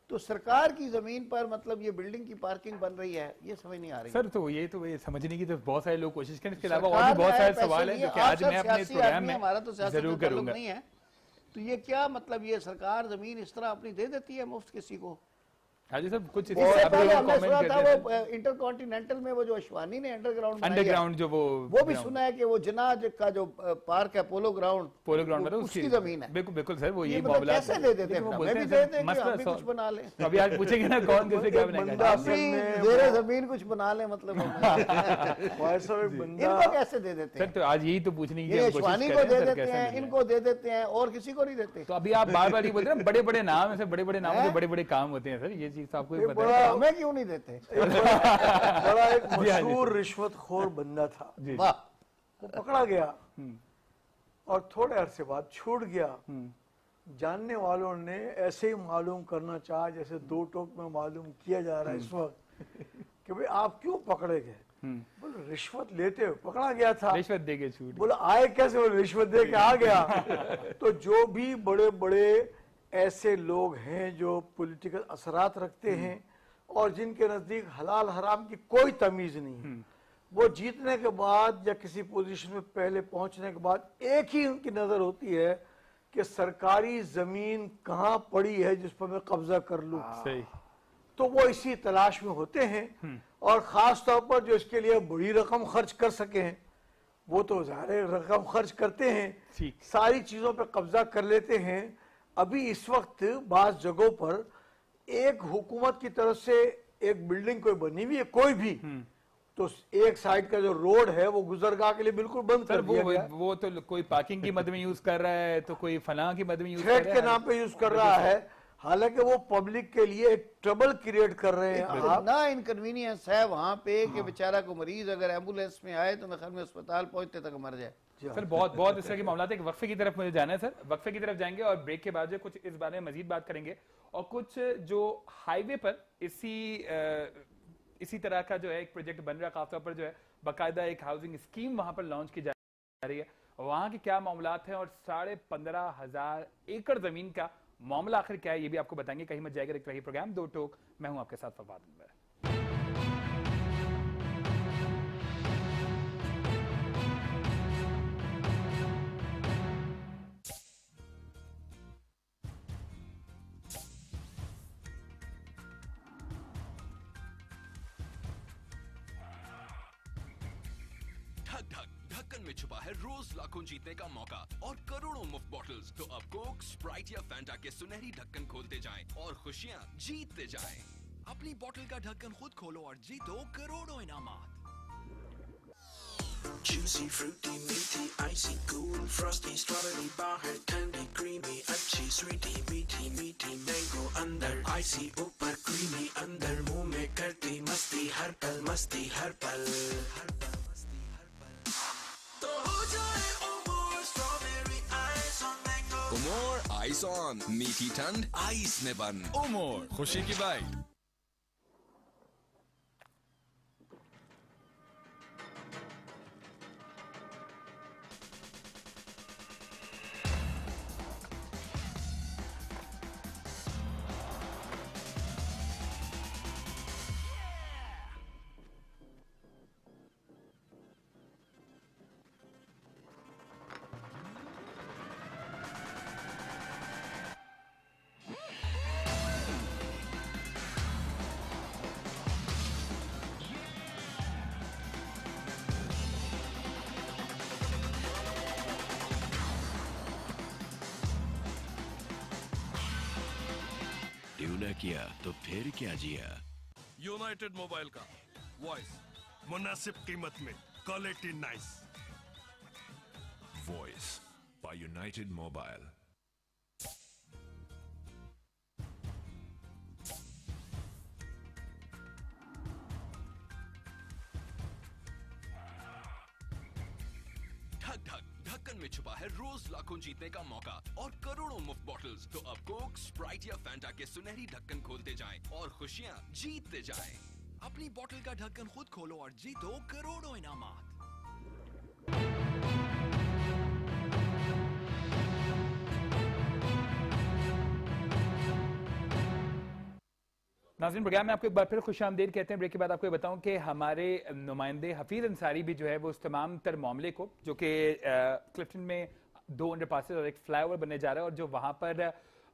तो सरकार की जमीन पर मतलब ये बिल्डिंग की पार्किंग बन रही है, ये समझ नहीं आ रही सर। तो ये समझने की तो बहुत सारे लोग कोशिश करें, इसके अलावा और भी बहुत सारे सवाल हैं जो कि आज मैं अपने प्रोग्राम में हमारा तो जरूर करूंगा। नहीं है, तो ये क्या मतलब, ये सरकार जमीन इस तरह अपनी दे देती है मुफ्त किसी को? हाजी साहब कुछ इससे पहले हमने सुना था वो इंटरकॉन्टिनेंटल में वो जो अश्वानी ने अंडरग्राउंड जो वो भी सुना है कि वो जनाज का जो पार्क है पोलो ग्राउंड में उसकी जमीन है। बिल्कुल बिल्कुल सर, वो ये मतलब मामला कैसे दे देते हैं, हमें भी दे दें कि हम भी कुछ बना लें। अभी आज पूछेंगे ना कौन कैसे क्या बनाएगा, जेरे जमीन कुछ बना ले, मतलब इनको कैसे दे देते हैं सर? तो आज यही तो पूछने की अश्वानी को दे देते हैं, इनको दे देते हैं और किसी को नहीं देते। तो अभी आप बार बार ये बोलते हैं बड़े बड़े नाम, ऐसे बड़े बड़े नाम से बड़े बड़े काम होते हैं सर, ये चीज आपको भी पता है, हमें क्यों नहीं देते? बड़ा एक मशहूर रिश्वतखोर बंदा था, वो पकड़ा गया और थोड़े अरसे बाद छूट गया। जानने वालों ने ऐसे ही मालूम करना चाहा जैसे दो टोक में मालूम किया जा रहा है इस वक्त कि भाई आप क्यों पकड़े गए? बोले रिश्वत लेते हुए पकड़ा गया था। रिश्वत दे के छूट। बोला आए कैसे? बोले रिश्वत दे के आ गया। तो जो भी बड़े बड़े ऐसे लोग हैं जो पॉलिटिकल असरात रखते हैं और जिनके नजदीक हलाल हराम की कोई तमीज नहीं है, वो जीतने के बाद या किसी पोजीशन में पहले पहुंचने के बाद एक ही उनकी नजर होती है कि सरकारी जमीन कहाँ पड़ी है जिस पर मैं कब्जा कर लूं। तो वो इसी तलाश में होते हैं और खास तौर पर जो इसके लिए बड़ी रकम खर्च कर सके हैं वो तो ज़ाहिर रकम खर्च करते हैं, सारी चीजों पर कब्जा कर लेते हैं। अभी इस वक्त बाज़ जगहों पर एक हुकूमत की तरफ से एक बिल्डिंग कोई बनी हुई है कोई भी, तो एक साइड का जो रोड है वो गुजरगाह के लिए बिल्कुल बंद कर दिया गया। वो तो कोई पार्किंग की मद में यूज कर रहा है, तो कोई फलां की मद में यूज कर रहा है, के नाम पे यूज कर रहा है, हालांकि वो पब्लिक के लिए एक ट्रबल क्रिएट कर रहे हैं। ना इनकन्वीनियंस है वहाँ पे कि बेचारा को मरीज अगर एम्बुलेंस में आए तो मेरे ख्याल में अस्पताल पहुंचते तक मर जाए। सर बहुत इस तरह के मामला है। एक वक्फे की तरफ मुझे जाना है सर, वक्फे की तरफ जाएंगे और ब्रेक के बाद जो कुछ इस बारे में मजीद बात करेंगे और कुछ जो हाईवे पर इसी तरह का जो है एक प्रोजेक्ट बन रहा है, खासतौर पर जो है बाकायदा एक हाउसिंग स्कीम वहां पर लॉन्च की जा रही है, वहां के क्या मामलात हैं और 15,500 एकड़ जमीन का मामला आखिर क्या है ये भी आपको बताएंगे। कहीं मत जाएगा, रही प्रोग्राम दो टोक, मैं हूं आपके साथ फवाद अनवर। ढक्कन में छुपा है रोज लाखों जीतने का मौका और करोड़ों मुफ्त बॉटल्स। तो अब कोक, स्प्राइट या फैंटा के सुनहरी ढक्कन खोलते जाएं और खुशियां जीतते जाएं। अपनी बोतल का ढक्कन खुद खोलो और जीतो करोड़ों इनामात। Juicy, fruity, meaty, icy, cool, frosty, strawberry, बाहर ठंडी, creamy, अच्छी, sweetie, मीठी, मीठी, mango अंदर, icy ऊपर, creamy अंदर, मुंह में करती मस्ती, हर पल मस्ती, हर पल, हर पल मस्ती, हर पल। तो हो जाए उमोर, strawberry ice on mango। उमोर आइस ऑन, मीठी ठंड आइस में बंद। उमोर खुशी की बाइट। किया तो फिर क्या जिया। यूनाइटेड मोबाइल का वॉइस मुनासिब कीमत में, quality nice. Voice bye United mobile. ढक्कन में छुपा है रोज लाखों जीतने का मौका और करोड़ों मुफ्त बॉटल्स। तो अब कोक, स्प्राइट या फैंटा के सुनहरी ढक्कन खोलते जाएं और खुशियां जीतते जाएं। अपनी बोतल का ढक्कन खुद खोलो और जीतो करोड़ों इनामात। नाज़रीन, प्रोग्राम में आपको एक बार फिर खुशामदीद कहते हैं। ब्रेक के बाद आपको बताऊं कि हमारे नुमाइंदे हफीज अंसारी भी जो है वो उस तमाम तर मामले को, जो कि क्लिफ्टन में 2 अंडरपासेस और एक फ्लाईओवर बनने जा रहा है और जो वहां पर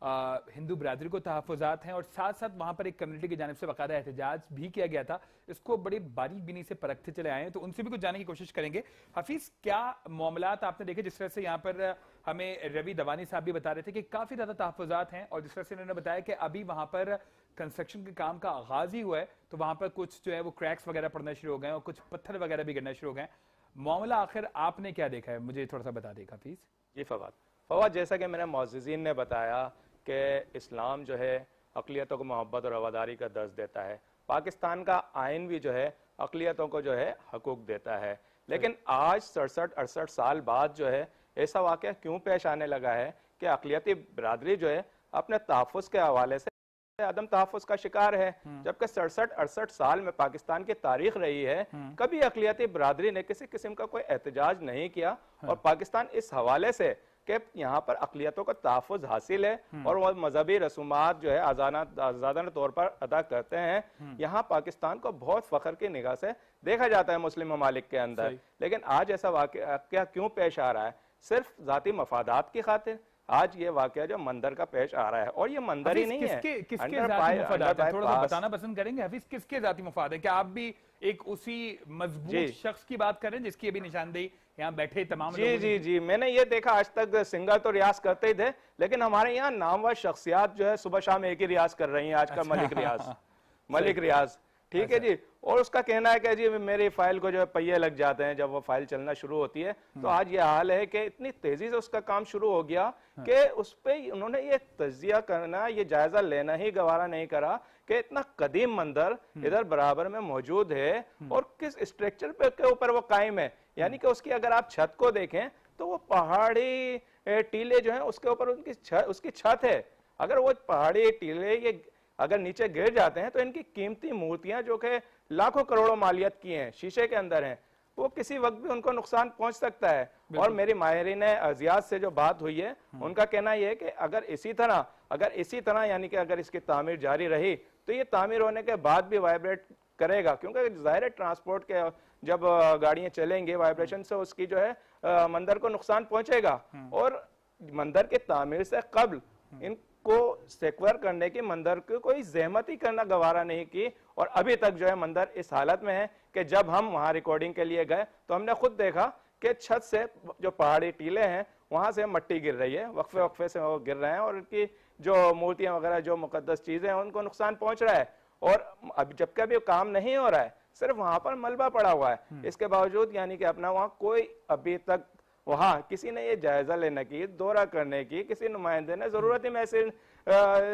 हिंदू बरादरी को तहफ़्फ़ुज़ात हैं और साथ साथ वहाँ पर एक कम्युनिटी की जानिब से बाकायदा एहतजाज भी किया गया था। इसको बड़ी बारीक बीनी से परखते चले आए हैं, तो उनसे भी कुछ जानने की कोशिश करेंगे। हफीज़, क्या मामलात आपने देखे? जिस तरह से यहाँ पर हमें रवि दवानी साहब भी बता रहे थे कि काफ़ी ज़्यादा तहफ़्फ़ुज़ात हैं और जिस तरह से उन्होंने बताया कि अभी वहाँ पर कंस्ट्रक्शन के काम का आगाज़ ही हुआ है, तो वहाँ पर कुछ जो है वो क्रैक्स वगैरह पड़ना शुरू हो गए और कुछ पत्थर वगैरह भी गिरना शुरू हो गए। मामला आखिर आपने क्या देखा है, मुझे थोड़ा सा बता दें हफीज़। जी फवाद, जैसा कि मेरे मौज़िज़ीन ने बताया कि इस्लाम जो है अक़लियतों को मोहब्बत और रवादारी का दर्ज देता है। पाकिस्तान का आइन भी जो है अक़लियतों को जो है हकूक़ देता है, लेकिन आज 67-68 साल बाद जो है ऐसा वाक़या क्यों पेश आने लगा है कि अक़लियती बिरादरी जो है अपने तहफ़्फ़ुज़ के हवाले से अदम तहफ़्फ़ुज़ का शिकार है। जबकि 67-68 साल में पाकिस्तान की तारीख रही है, कभी अक़लियती बिरादरी ने किसी किस्म का कोई एहतजाज नहीं किया और पाकिस्तान इस हवाले से कि यहाँ पर अक़लियतों का तहफ़्फ़ुज़ हासिल है और वो मजहबी रसूमात जो है आज़ादाना तौर पर अदा करते हैं, यहाँ पाकिस्तान को बहुत फ़ख्र की निगाह से देखा जाता है मुस्लिम ममालिक के अंदर। लेकिन आज ऐसा वाक़या क्यों पेश आ रहा है? सिर्फ ज़ाती मफादात की खातिर आज ये वाक़या जो मंदिर का पेश आ रहा है, और ये मंदिर ही नहीं है। किसके ज़ाती मुफादात हैं? थोड़ा सा बताना पसंद करेंगे हफीज़, किसके ज़ाती मुफाद है? क्या आप भी एक उसी मजबूत शख्स की बात कर रहे हैं जिसकी अभी निशानदेही यहाँ बैठे तमाम लोग? जी, मैंने ये देखा, आज तक सिंगर तो रियाज करते ही थे, लेकिन हमारे यहाँ नामवर शख्सियात जो है सुबह शाम एक ही रियाज कर रही हैं। आज का मलिक रियाज, ठीक है जी, और उसका कहना है कि जी मेरी फाइल को जो है पहिए लग जाते हैं जब वो फाइल चलना शुरू होती है। तो आज ये हाल है कि इतनी तेजी से उसका काम शुरू हो गया कि उस पे उन्होंने ये तज्जिया करना, ये जायजा लेना ही गवारा नहीं करा कि इतना कदीम मंदिर इधर बराबर में मौजूद है और किस स्ट्रक्चर पे के ऊपर वो कायम है। यानी कि उसकी अगर आप छत को देखें तो वो पहाड़ी टीले जो है उसके ऊपर उसकी छत है। अगर वो पहाड़ी टीले ये अगर नीचे गिर जाते हैं तो इनकी कीमती मूर्तियां जो कि लाखों करोड़ों मालियत की हैं, शीशे के अंदर हैं, वो किसी वक्त भी उनको नुकसान पहुंच सकता है। और मेरी माहिरीन अर्जियात से जो बात हुई है, उनका कहना यह है कि अगर इसी तरह यानी कि अगर इसकी तामीर जारी रही तो ये तामीर होने के बाद भी वाइब्रेट करेगा, क्योंकि ज़ाहिर है ट्रांसपोर्ट के जब गाड़ियां चलेंगे वाइब्रेशन से उसकी जो है मंदिर को नुकसान पहुंचेगा। और मंदिर की तामीर से कबल इनको सिक्योर करने की मंदिर को कोई जहमत ही करना गवारा नहीं की, और अभी तक जो है मंदिर इस हालत में है कि जब हम वहां रिकॉर्डिंग के लिए गए तो हमने खुद देखा कि छत से जो पहाड़ी टीले हैं वहां से मट्टी गिर रही है, वक्फे से वो गिर रहे हैं और उनकी जो मूर्तियां वगैरह जो मुकद्दस चीजें हैं उनको नुकसान पहुंच रहा है। और अब जबकि अभी काम नहीं हो रहा है, सिर्फ वहां पर मलबा पड़ा हुआ है, इसके बावजूद यानी कि अपना वहां कोई अभी तक वहां किसी ने ये जायजा लेने की, दौरा करने की किसी नुमाइंदे ने जरूरत ही महसूस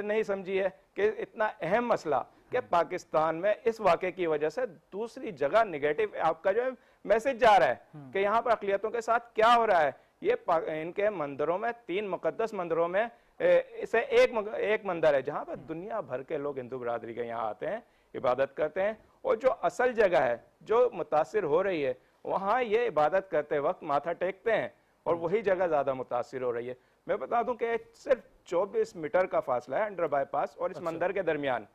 नहीं समझी है कि इतना अहम मसला कि पाकिस्तान में इस वाक़े की वजह से दूसरी जगह निगेटिव आपका जो है मैसेज जा रहा है कि यहाँ पर अक़लियतों के साथ क्या हो रहा है। ये इनके मंदिरों में 3 मुकद्दस मंदिरों में इसे एक मंदिर है जहाँ पर दुनिया भर के लोग हिंदू बरादरी के यहाँ आते हैं, इबादत करते हैं, और जो असल जगह है जो मुतासिर हो रही है वहाँ ये इबादत करते वक्त माथा टेकते हैं और वही जगह ज्यादा मुतासिर हो रही है। मैं बता दूं कि सिर्फ 24 मीटर का फासला है अंडर बाईपास और इस मंदिर के दरमियान,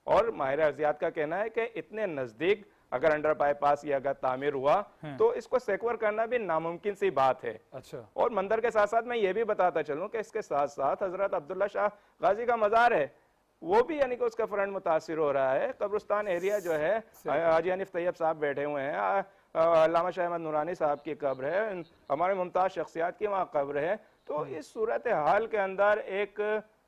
और माहिर अर्जियात का कहना है कि इतने नजदीक अगर अंडर बाईपास ये अगर तामीर हुआ तो इसको सिक्योर करना भी नामुमकिन सी बात है। और मंदिर के साथ साथ मैं ये भी बताता चलूं कि इसके साथ साथ हजरत अब्दुल्ला शाह गाजी का मजार है, वो भी यानी कि उसका फ्रंट मुतासिर हो रहा है। कब्रिस्तान एरिया जो है, हाजी हनीफ तैयब साहब बैठे हुए हैं, अल्लामा शाह अहमद नूरानी साहब की कब्र है, हमारे मुमताज शख्सियात की वहाँ कब्र है। तो इस सूरत हाल के अंदर एक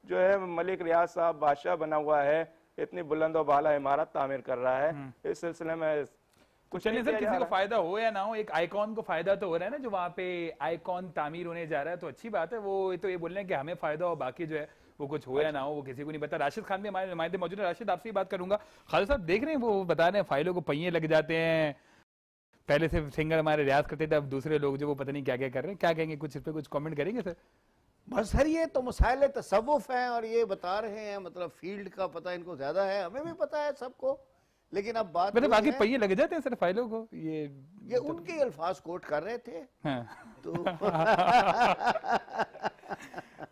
जो है मलिक रियाज साहब बादशाह बना हुआ है, इतनी बुलंद और बाला इमारत तामीर कर रहा है। इस सिलसिले में कुछ नहीं सर, किसी को फायदा हो या ना हो, एक आइकॉन को फायदा तो हो रहा है ना, जो वहाँ पे आइकॉन तामीर होने जा रहा है, तो अच्छी बात है। वो तो ये बोल रहे हैं कि हमें फायदा हो, बाकी जो है वो कुछ हो या ना हो वो किसी को नहीं पता। राशिद खान भी हमारे नुमाइंदे मौजूद है। राशिद, आपसे ही बात करूंगा। खालिद साहब देख रहे हैं वो बता रहे हैं फाइलों को पहिए लग जाते हैं, पहले से सिंगर हमारे रियाज करते थे, अब दूसरे लोग जो वो पता नहीं क्या क्या कर रहे हैं, क्या कहेंगे? कुछ इस पे कुछ कमेंट करेंगे सर? बस सर ये तो मसाइल तसव्वुफ हैं और ये बता रहे हैं, मतलब फील्ड का पता इनको ज्यादा है, हमें भी पता है सबको, लेकिन अब बात मतलब बाकी पहिए लग जाते हैं सर फाइलों को, ये उनके अल्फाज कोट कर रहे थे। हाँ। तो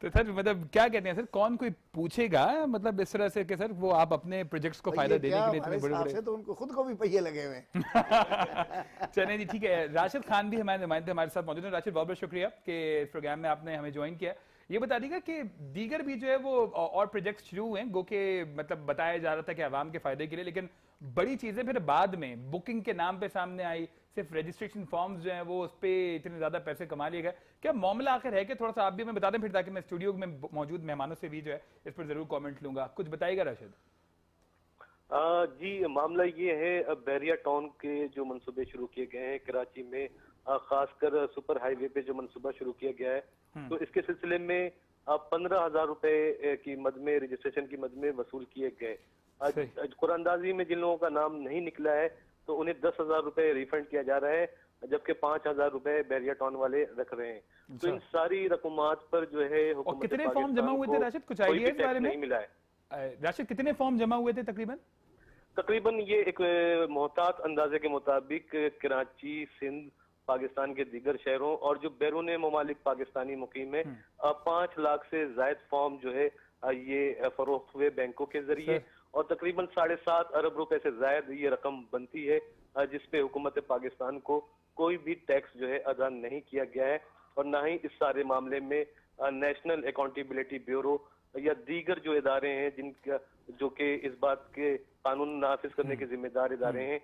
तो सर मतलब क्या कहते हैं सर, कौन कोई पूछेगा मतलब इस तरह से कि सर वो आप अपने प्रोजेक्ट्स को फायदा देने के लिए इतने बड़े-बड़े, तो उनको खुद को भी पहिए लगे हुए। चलिए जी ठीक है। राशिद खान भी हमारे नुमाइंदे हमारे साथ मौजूद हैं। राशिद बहुत बहुत शुक्रिया कि इस प्रोग्राम में आपने हमें ज्वाइन किया। ये बता दीजिएगा कि दीगर भी जो है वो और प्रोजेक्ट शुरू हुए हैं, गो के मतलब बताया जा रहा था कि आवाम के फायदे के लिए, लेकिन बड़ी चीजें फिर बाद में बुकिंग के नाम पे सामने आई, सिर्फ रजिस्ट्रेशन फॉर्म्स जो हैं वो उस पर इतने ज्यादा पैसे कमा लिए गए। क्या मामला आखिर है कि थोड़ा सा आप भी हमें बता दें फिर, ताकि मैं स्टूडियो में मौजूद मेहमानों से भी जो है इस पर जरूर कॉमेंट लूंगा। कुछ बताइएगा राशिद। जी, मामला ये है, बहरिया टाउन के जो मंसूबे शुरू किए गए हैं कराची में, खासकर सुपर हाईवे पे जो मंसूबा शुरू किया गया है, तो इसके सिलसिले में 15,000 रुपए की मद में, रजिस्ट्रेशन की मद में वसूल किए गए। कुरानंदाजी में जिन लोगों का नाम नहीं निकला है तो उन्हें 10,000 रुपए रिफंड किया जा रहा है, जबकि 5,000 रुपए बहरिया टाउन वाले रख रहे हैं। तो इन सारी रकूमात पर जो है हुकूमत कितने फॉर्म जमा हुए थे राशिद, कुछ आइडिया इस बारे में? नहीं मिला है राशिद, कितने फॉर्म जमा हुए थे तकरीबन? ये एक मोहतात अंदाजे के मुताबिक कराची, सिंध, पाकिस्तान के दीगर शहरों और जो बैरून ममालिक पाकिस्तानी मुकीम है, 5 लाख से जायद फॉर्म जो है ये फरोख्त हुए बैंकों के जरिए, और तकरीबन 7.5 अरब रुपए से जायद ये रकम बनती है, जिसपे हुकूमत पाकिस्तान को कोई भी टैक्स जो है अदा नहीं किया गया है, और ना ही इस सारे मामले में नेशनल अकाउंटेबिलिटी ब्यूरो या दीगर जो इदारे हैं जिनका जो कि इस बात के कानून नाफिज करने के जिम्मेदार इदारे हैं,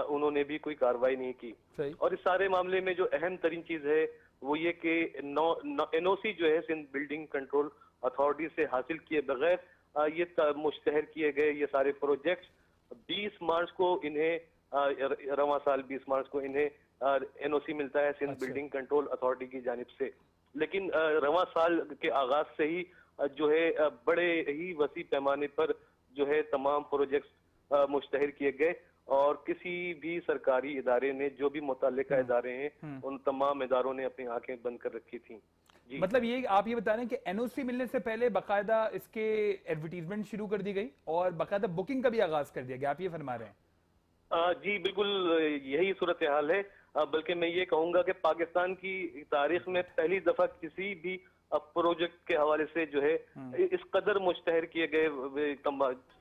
उन्होंने भी कोई कार्रवाई नहीं की। और इस सारे मामले में जो अहम तरीन चीज है वो ये कि NOC जो है सिंध बिल्डिंग कंट्रोल अथॉरिटी से हासिल किए बगैर ये मुश्तहर किए गए ये सारे प्रोजेक्ट्स 20 मार्च को इन्हें रवां साल 20 मार्च को इन्हें NOC मिलता है सिंध बिल्डिंग कंट्रोल अथॉरिटी की जानिब से, लेकिन रवां साल के आगाज से ही जो है बड़े ही वसी पैमाने पर जो है तमाम प्रोजेक्ट्स मुश्तहर किए गए, और किसी भी सरकारी इदारे ने, जो भी मुतल्लिका इदारे हैं, उन तमाम इदारों ने अपनी आंखें बंद कर रखी थी। मतलब ये आप ये बता रहे हैं कि NOC मिलने से पहले बाकायदा इसके एडवर्टीजमेंट शुरू कर दी गई और बाकायदा बुकिंग का भी आगाज कर दिया गया, आप ये फरमा रहे हैं? जी बिल्कुल यही सूरत हाल है, बल्कि मैं ये कहूंगा कि पाकिस्तान की तारीख में पहली दफा किसी भी प्रोजेक्ट के हवाले से जो है इस कदर मुश्तहर किए गए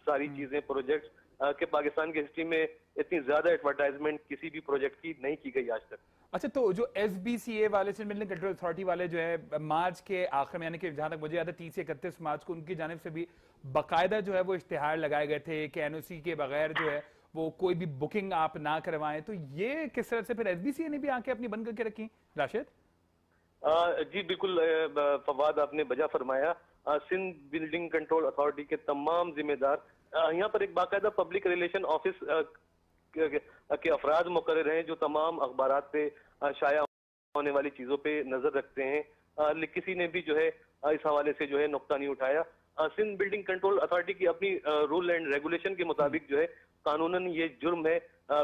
सारी चीजें प्रोजेक्ट कि पाकिस्तान की हिस्ट्री में इतनी ज्यादा एडवर्टाइजमेंट किसी भी प्रोजेक्ट की नहीं की गई आज तक। अच्छा, तो जो SBCA वाले सिंध बिल्डिंग कंट्रोल अथॉरिटी वाले जो है मार्च के आखिर में, यानी कि जहां तक मुझे याद है 30 से 31 मार्च को उनकी जानिब से भी बाकायदा जो है वो इश्तिहार लगाए गए थे कि NOC के बगैर जो है वो कोई भी बुकिंग आप ना करवाएं, तो ये किस तरह से फिर SBCA ने भी आंखें अपनी बंद करके रखी राशिद? जी बिल्कुल फवाद, आपने बजा फरमाया। सिंध बिल्डिंग कंट्रोल अथॉरिटी के तमाम जिम्मेदार, यहाँ पर एक बाकायदा पब्लिक रिलेशन ऑफिस के अफराद मुकर्रर हैं जो तमाम अखबारात पे शाया होने वाली चीजों पे नजर रखते हैं, किसी ने भी जो है इस हवाले से जो है नुक्ता नहीं उठाया। सिंध बिल्डिंग कंट्रोल अथॉरिटी की अपनी रूल एंड रेगुलेशन के मुताबिक जो है कानूनन ये जुर्म है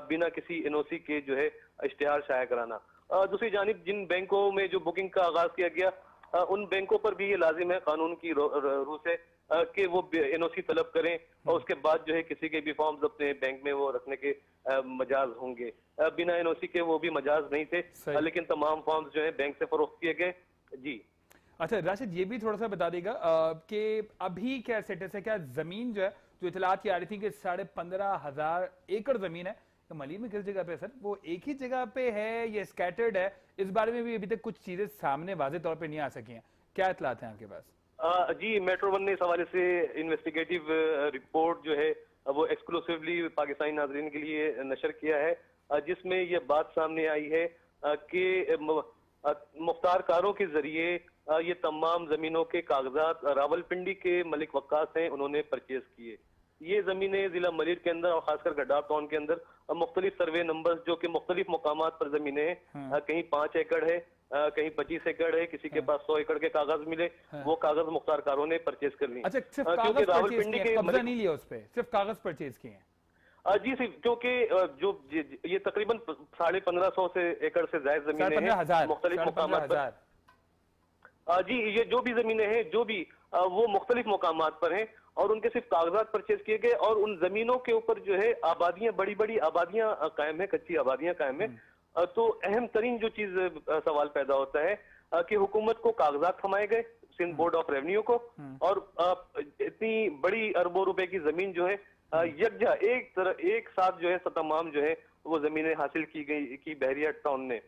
बिना किसी NOC के जो है इश्तिहार शाया कराना। दूसरी जानिब जिन बैंकों में जो बुकिंग का आगाज किया गया उन बैंकों पर भी ये लाजिम है कानून की रूह से कि वो NOC तलब करें, और उसके बाद जो है किसी के भी फॉर्म्स अपने बैंक में वो रखने के मजाज होंगे। बिना NOC के वो भी मजाज नहीं थे, लेकिन तमाम फॉर्म्स जो है बैंक से फरोख्त किए गए। जी अच्छा राशिद, ये भी थोड़ा सा बता देगा कि अभी क्या स्टेटस है, क्या जमीन जो है, जो इतलात की आ रही थी कि 15,500 एकड़ जमीन है, तो मली में किस जगह पे सर, वो एक ही जगह पे है, ये स्कैटर्ड है? इस बारे में भी अभी तक कुछ चीजें सामने वाज़े तौर पे नहीं आ सकी हैं, क्या इतलात हैं आपके पास? जी, मेट्रो वन ने इस हवाले से इन्वेस्टिगेटिव रिपोर्ट जो है वो एक्सक्लूसिवली पाकिस्तानी नाजरीन के लिए नशर किया है, जिसमें ये बात सामने आई है कि मुख्तार कारों के जरिए ये तमाम जमीनों के कागजात रावलपिंडी के मलिक वक्कास हैं, उन्होंने परचेज किए। ये जमीनें जिला मलिर के अंदर और खासकर गड्डार टाउन के अंदर मुख्तलिफ सर्वे नंबर्स जो कि मुख्तलिफ मुकामात पर जमीनें हैं, कहीं 5 एकड़ है, कहीं 25 एकड़ है, किसी के पास 100 एकड़ के कागज मिले, वो कागज मुख्तार कारों ने परचेज कर ली। अच्छा, सिर्फ कागज रावलपिंडी के कब्जा नहीं लिया उस पे, सिर्फ कागज परचेज किए हैं? जी सिर्फ, क्योंकि जो ये तकरीबन 1550 से एकड़ से ज्यादा जमीनें हैं मुख्तलिफ मुकामात पर। जी, ये जो भी जमीनें हैं जो भी वो मुख्तलिफ मुकामात पर हैं और उनके सिर्फ कागजात परचेज किए गए, और उन जमीनों के ऊपर जो है आबादियां, बड़ी बड़ी आबादियां कायम है, कच्ची आबादियां कायम है। तो अहम तरीन जो चीज सवाल पैदा होता है कि हुकूमत को कागजात थमाए गए सिंध बोर्ड ऑफ रेवेन्यू को, और इतनी बड़ी अरबों रुपए की जमीन जो है यकजा एक साथ जो है तमाम जो है वो जमीनें हासिल की गई की बहरिया टाउन ने।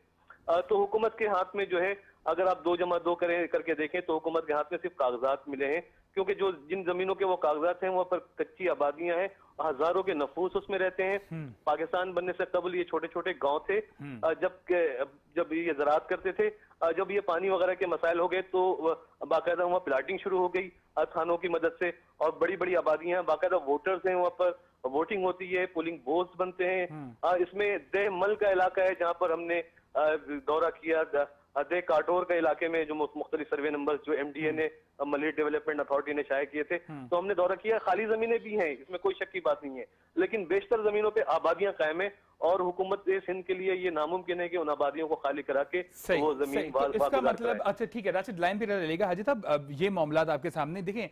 तो हुकूमत के हाथ में जो है अगर आप 2 जमा 2 करके देखें तो हुकूमत के हाथ में सिर्फ कागजात मिले हैं, क्योंकि जो जिन जमीनों के वो कागजात हैं वहाँ पर कच्ची आबादियां हैं, हजारों के नफूस उसमें रहते हैं। पाकिस्तान बनने से कबल ये छोटे छोटे गांव थे। जब ये ज़राअत करते थे, जब ये पानी वगैरह के मसाइल हो गए तो बाकायदा वहाँ प्लाटिंग शुरू हो गई थानों की मदद से, और बड़ी बड़ी आबादियां, बाकायदा वोटर्स हैं, वहाँ पर वोटिंग होती है, पोलिंग बोर्ड्स बनते हैं। इसमें देह मल का इलाका है जहाँ पर हमने दौरा किया, दे काटोर के इलाके में जो मुख्तलिफ सर्वे नंबर जो MDA ने, मलिक डेवलपमेंट अथॉरिटी ने शाये किए थे, तो हमने दौरा किया। खाली जमीनें भी हैं, इसमें कोई शक की बात नहीं है, लेकिन बेशतर जमीनों पे आबादियां कायम है, और हुकूमत सिंध के लिए ये नामुमकिन है कि उन आबादियों को खाली करा के वो जमीन तो इसका मतलब, अच्छा ठीक है राशिद, लाइन पे रहेगा। हाजी साहब, अब ये मामला आपके सामने देखें,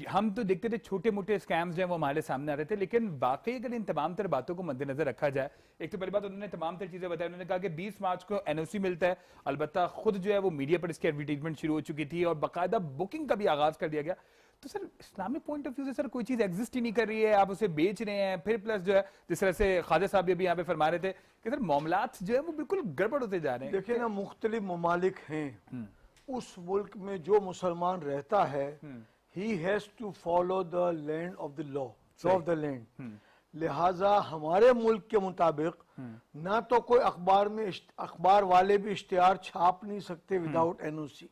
हम तो देखते थे छोटे मोटे स्कैम्स जो हैं वो हमारे सामने आ रहे थे, लेकिन वाकई अगर इन तमाम तरह बातों को मद्देनजर रखा जाए, एक तो पहली बात उन्होंने तमाम तरह चीजें बताई। उन्होंने कहा कि 20 मार्च को NOC मिलता है, अलबत्ता खुद जो है वो मीडिया पर इसकी एडवर्टीजमेंट शुरू हो चुकी थी और बाकायदा बुकिंग का भी आगाज कर दिया गया। तो sir Islamic point of view से सर कोई चीज एग्जिस्ट ही नहीं कर रही है, आप उसे बेच रहे हैं। फिर प्लस जो है जिस तरह से ख्वाजा साहब भी यहाँ पे फरमा रहे थे कि सर मामलात जो है वो बिल्कुल गड़बड़ होते जा रहे हैं। देखिए ना, मुख्तलिफ ममालिक हैं, उस मुल्क में जो मुसलमान रहता है he has to follow the land of the law of the land। लिहाजा हमारे मुल्क के मुताबिक ना तो कोई अखबार वाले भी इश्तिहार छाप नहीं सकते विदाउट NOC,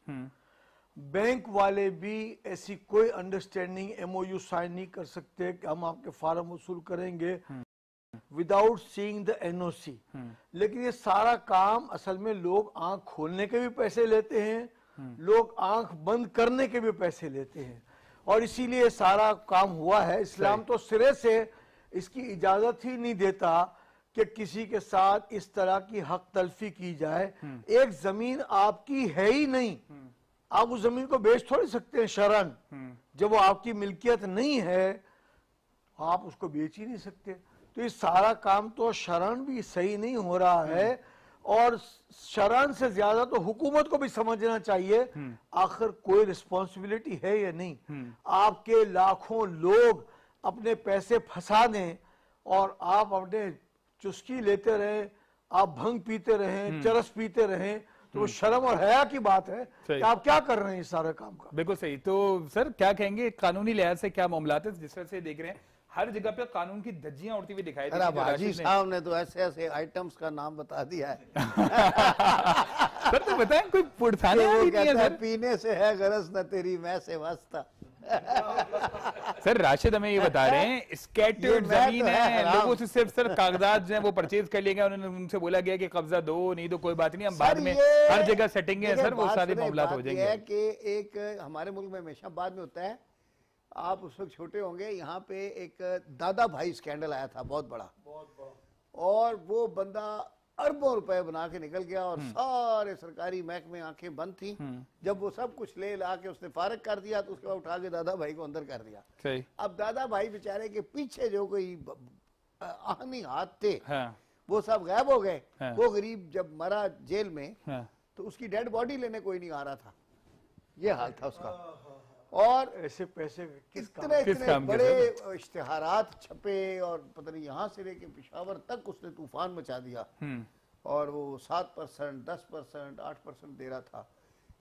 बैंक वाले भी ऐसी कोई अंडरस्टैंडिंग MOU साइन नहीं कर सकते कि हम आपके फार्म वसूल करेंगे विदाउट सीइंग द NOC। लेकिन ये सारा काम असल में लोग आंख खोलने के भी पैसे लेते हैं, लोग आंख बंद करने के भी पैसे लेते हैं, और इसीलिए सारा काम हुआ है। इस्लाम तो सिरे से इसकी इजाजत ही नहीं देता कि किसी के साथ इस तरह की हक तलफी की जाए। एक जमीन आपकी है ही नहीं, आप उस जमीन को बेच थोड़ी सकते हैं शरन, जब वो आपकी मिल्कियत नहीं है आप उसको बेच ही नहीं सकते। तो ये सारा काम तो शरन भी सही नहीं हो रहा है, और शरन से ज्यादा तो हुकूमत को भी समझना चाहिए आखिर कोई रिस्पॉन्सिबिलिटी है या नहीं। आपके लाखों लोग अपने पैसे फंसा दें और आप अपने चुस्की लेते रहे, आप भंग पीते रहें, चरस पीते रहें, तो वो शर्म और हया की बात है कि आप क्या कर रहे हैं इस सारे काम का। बिल्कुल सही। तो सर क्या कहेंगे, कानूनी लिहाज से क्या मामला है? जिस तरह से देख रहे हैं हर जगह पे कानून की धज्जियां उड़ती हुई दिखाई दे रही है। हाजी साहब ने तो ऐसे ऐसे आइटम्स का नाम बता दिया है सर तो बताएं, कोई पुरसाने वाली नहीं है सर। पीने से है गरज न तेरी मैं से वास्ता। सर राशिद हमें ये बता रहे हैं स्कैटर्ड जमीन है, लोगों से सिर्फ सर कागजात जो है वो परचेज कर लिए गए, उन्होंने उनसे बोला गया कि कब्जा दो, नहीं दो कोई बात नहीं, हम बाद में हर जगह सेटिंग है सर, वो सारे मामला हो जाएंगे। कि एक हमारे मुल्क में हमेशा बाद में होता है, आप उस वक्त छोटे होंगे, यहाँ पे एक दादा भाई स्कैंडल आया था बहुत बड़ा, और वो बंदा अरबों रुपए बना के निकल गया और सारे सरकारी महकमे आंखें बंद थी। जब वो सब कुछ ले ला के उसने फारग कर दिया तो उसके बाद उठा के दादा भाई को अंदर कर दिया। अब दादा भाई बेचारे के पीछे जो कोई आहनी हाथ थे वो सब गायब हो गए। वो गरीब जब मरा जेल में तो उसकी डेड बॉडी लेने कोई नहीं आ रहा था, ये हाल था उसका। और ऐसे पैसे इतने बड़े इश्तिहारात छपे और पता नहीं यहाँ से लेके पेशावर तक उसने तूफान मचा दिया, और वो 7%, 10%, 8% दे रहा था।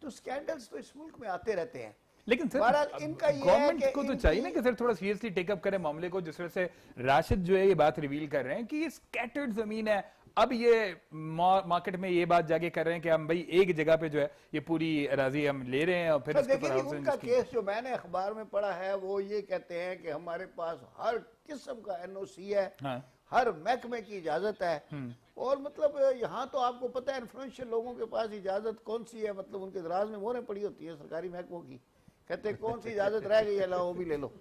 तो स्कैंडल्स तो इस मुल्क में आते रहते हैं, लेकिन सर इनका गवर्नमेंट को तो चाहिए ना कि सर थोड़ा सीरियसली टेकअप करे मामले को। जिस तरह से राशिद जो है ये बात रिवील कर रहे हैं कि ये स्कैटर्ड जमीन है, अब ये मार्केट में ये बात जाके कर रहे हैं कि हम भाई एक जगह पे जो है ये पूरी अराजी हम ले रहे हैं, और फिर देखिए उनका केस जो मैंने अखबार में पढ़ा है वो ये कहते हैं कि हमारे पास हर किस्म का NOC है, हर महकमे की इजाजत है, और मतलब यहाँ तो आपको पता है इन्फ्लुएंशियल लोगों के पास इजाजत कौन सी है, मतलब उनके दराज में मोहरें पड़ी होती है सरकारी महकमों की, कहते हैं कौन सी इजाजत रह गई है ला वो भी ले लो।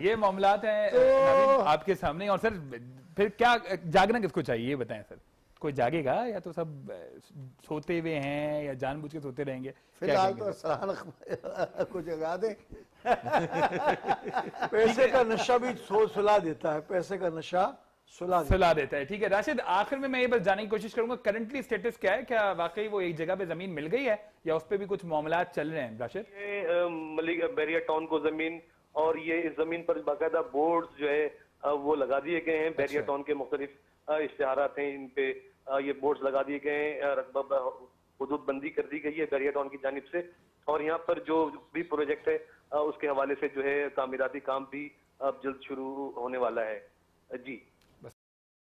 ये मामलात हैं तो आपके सामने। और सर फिर क्या जागना किसको चाहिए ये बताएं सर, कोई जागेगा या तो सब सोते हुए हैं या जानबूझ के सोते रहेंगे? फिलहाल तो सराहना को जगा दे। पैसे का नशा भी सुला देता है, पैसे का नशा सुला देता है। ठीक है राशिद, आखिर में मैं ये बस जानने की कोशिश करूंगा करंटली स्टेटस क्या है, क्या वाकई वो एक जगह पे जमीन मिल गई है या उस पे भी कुछ मामला चल रहे हैं? राशिद, मलिक बैरिया टाउन को जमीन, और ये इस जमीन पर बाकायदा बोर्ड जो है वो लगा दिए गए हैं। बैरिया टाउन के मुख्तलिफ इश्तिहारात हैं, इन पे ये बोर्ड्स लगा दिए गए हैं, हुदूद बंदी कर दी गई है बैरियर टाउन की जानिब से, और यहाँ पर जो भी प्रोजेक्ट है उसके हवाले से जो है तामीराती काम भी अब जल्द शुरू होने वाला है। जी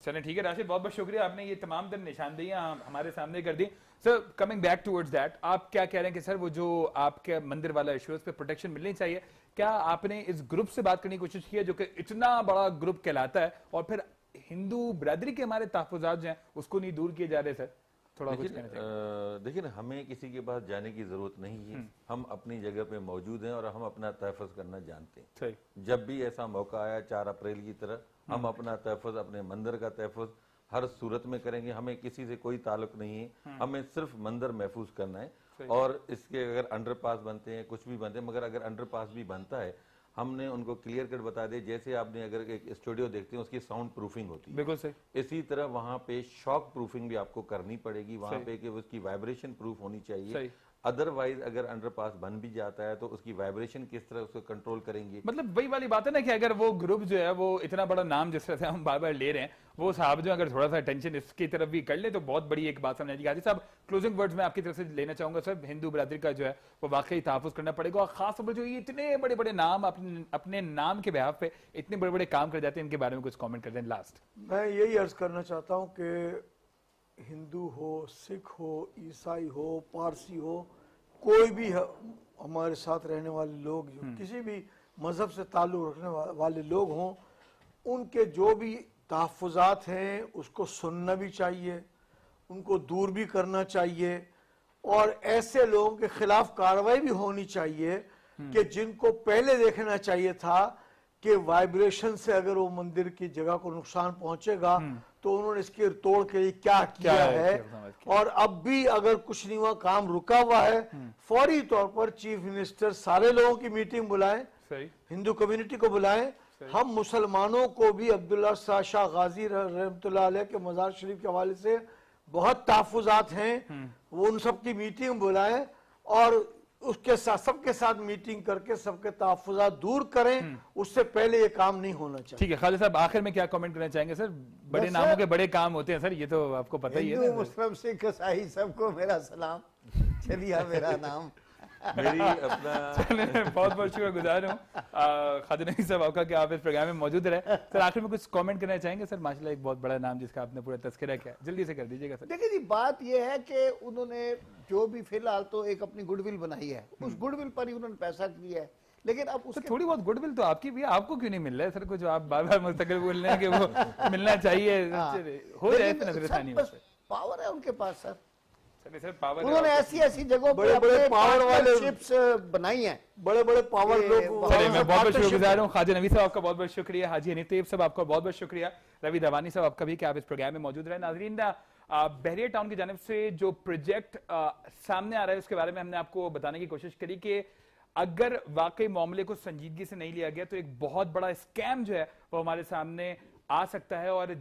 चलें, ठीक है राशिद, बहुत बहुत शुक्रिया, आपने ये तमाम दिन निशानदेहियां हमारे सामने कर दी। Sir coming back towards that, आप क्या कह रहे हैं कि सर वो जो आपके मंदिर वाला इशू है उस पर प्रोटेक्शन मिलनी चाहिए, क्या आपने इस ग्रुप से बात करने की कोशिश की है जो कि इतना बड़ा ग्रुप कहलाता है, और फिर हिंदू बिरादरी के हमारे तहफ़्फ़ुज़ात जो हैं उसको नहीं दूर किए जा रहे? सर थोड़ा कुछ कहना चाहिए। देखिए ना, हमें किसी के पास जाने की जरूरत नहीं है, हम अपनी जगह पे मौजूद हैं और हम अपना तहफ़्फ़ुज़ करना जानते हैं। जब भी ऐसा मौका आया 4 अप्रैल की तरह, हम अपना तहफ़्फ़ुज़, अपने मंदिर का तहफ़्फ़ुज़ हर सूरत में करेंगे। हमें किसी से कोई ताल्लुक नहीं है, हमें सिर्फ मंदिर महफूज करना है। और इसके अगर अंडरपास बनते हैं, कुछ भी बनते हैं, मगर अगर अंडरपास भी बनता है, हमने उनको क्लियर कट बता दिया, जैसे आपने अगर एक स्टूडियो देखते हैं उसकी साउंड प्रूफिंग होती है, बिल्कुल सही, इसी तरह वहां पे शॉक प्रूफिंग भी आपको करनी पड़ेगी, वहां पे कि उसकी वाइब्रेशन प्रूफ होनी चाहिए। अदरवाइज अगर अंडरपास बन भी जाता है तो उसकी वाइब्रेशन किस तरह उसको कंट्रोल करेंगे। मतलब वही वाली बात है ना कि अगर वो ग्रुप जो है वो इतना बड़ा नाम जिस तरह से हम बार बार ले रहे हैं, वो साहब जो अगर थोड़ा सा अटेंशन इसकी तरफ भी कर ले तो बहुत बड़ी एक बात समझ आएगी। हाजी साहब, क्लोजिंग वर्ड्स में आपकी तरफ से लेना चाहूंगा सर, हिंदू बिरादरी का जो है वो वाकई तहफ़्फ़ुज़ करना पड़ेगा, और खास तौर पर जो ये इतने बड़े बड़े नाम अपने नाम के बिहाफ पे इतने बड़े बड़े काम कर जाते हैं, इनके बारे में कुछ कमेंट कर दें लास्ट। मैं यही अर्ज करना चाहता हूँ कि हिंदू हो, सिख हो, ईसाई हो, पारसी हो, कोई भी हमारे साथ रहने वाले लोग जो किसी भी मजहब से ताल्लुक़ रखने वाले लोग हों, उनके जो भी तहफ़्फ़ुज़ात हैं उसको सुनना भी चाहिए, उनको दूर भी करना चाहिए, और ऐसे लोगों के खिलाफ कार्रवाई भी होनी चाहिए कि जिनको पहले देखना चाहिए था कि वाइब्रेशन से अगर वो मंदिर की जगह को नुकसान पहुंचेगा तो उन्होंने इसके तोड़ के लिए क्या किया है, और अब भी अगर कुछ नहीं हुआ, काम रुका हुआ है, फौरी तौर पर चीफ मिनिस्टर सारे लोगों की मीटिंग बुलाएं, हिंदू कम्युनिटी को बुलाएं, हम मुसलमानों को भी अब्दुल्ला शाह गाजी रहमतुल्लाह अलैह के मज़ार शरीफ के हवाले से बहुत तहफ़्फ़ुज़ात हैं, वो उन सब की मीटिंग बुलाएं और उसके साथ सबके साथ मीटिंग करके सबके तहफ़्फ़ुज़ात दूर करें, उससे पहले ये काम नहीं होना चाहिए। ठीक है खालिद साहब, आखिर में क्या कमेंट करना चाहेंगे? सर बड़े नामों के बड़े काम होते हैं सर, ये तो आपको पता ही है। हिंदू मुस्लिम सिख ईसाई सबको मेरा सलाम, चलिए मेरा नाम मेरी अपना बहुत बहुत शुक्रगुजार हूँ खादिर नबी साहब आपका कि आप इस प्रोग्राम में मौजूद रहे। सर आखिर में कुछ कमेंट करना चाहेंगे? सर माशाल्लाह एक बहुत बड़ा नाम जिसका आपने पूरा तस्करा किया, जल्दी से कर दीजिएगा सर। देखिए जी, बात यह है कि उन्होंने जो भी फिलहाल तो एक अपनी गुडविल बनाई है, उस गुडविल पर ही उन्होंने पैसा किया है, लेकिन अब उसके थोड़ी बहुत गुडविल तो आपकी भी है, आपको क्यों नहीं मिल रहा है सर? कुछ आप बार बार मुस्तकिल बोल रहे हैं कि वो मिलना चाहिए, हो जाए नजरसानी। पावर है उनके पास सर, सर पावर उन्होंने ऐसी ऐसी जगहों बड़े बड़े पावर वाले चिप्स बनाई हैं, बड़े बड़े पावर लोग। मैं बहुत बहुत शुक्रगुजार हूँ। खादिर नबी साहब आपका बहुत बहुत शुक्रिया, हाजी हनीफ तैयब साहब आपका बहुत बहुत शुक्रिया, रवि दवानी साहब आपका भी कि आप इस प्रोग्राम में मौजूद रहे। नाजरीन, बहरिया टाउन की जानिब से जो प्रोजेक्ट सामने आ रहा है उसके बारे में हमने आपको बताने की कोशिश करी कि अगर वाकई मामले को संजीदगी से नहीं लिया गया तो एक बहुत बड़ा स्कैम जो है वो हमारे सामने आ सकता है, और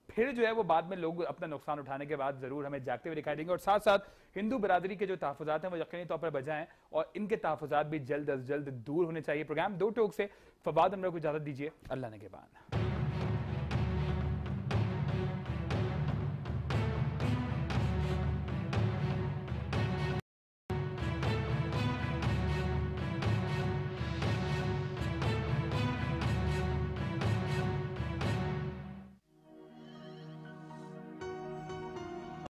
फिर जो है वो बाद में लोग अपना नुकसान उठाने के बाद जरूर हमें जागते हुए दिखाई देंगे। और साथ साथ हिंदू बिरादरी के जो तहफ़्फ़ुज़ात हैं वो यकीनी तौर पर बजाएं, और इनके तहफ़्फ़ुज़ात भी जल्द अज जल्द दूर होने चाहिए। प्रोग्राम दो टोक से फवाद अमरा को इजाजत दीजिए, अल्लाह ने के बान।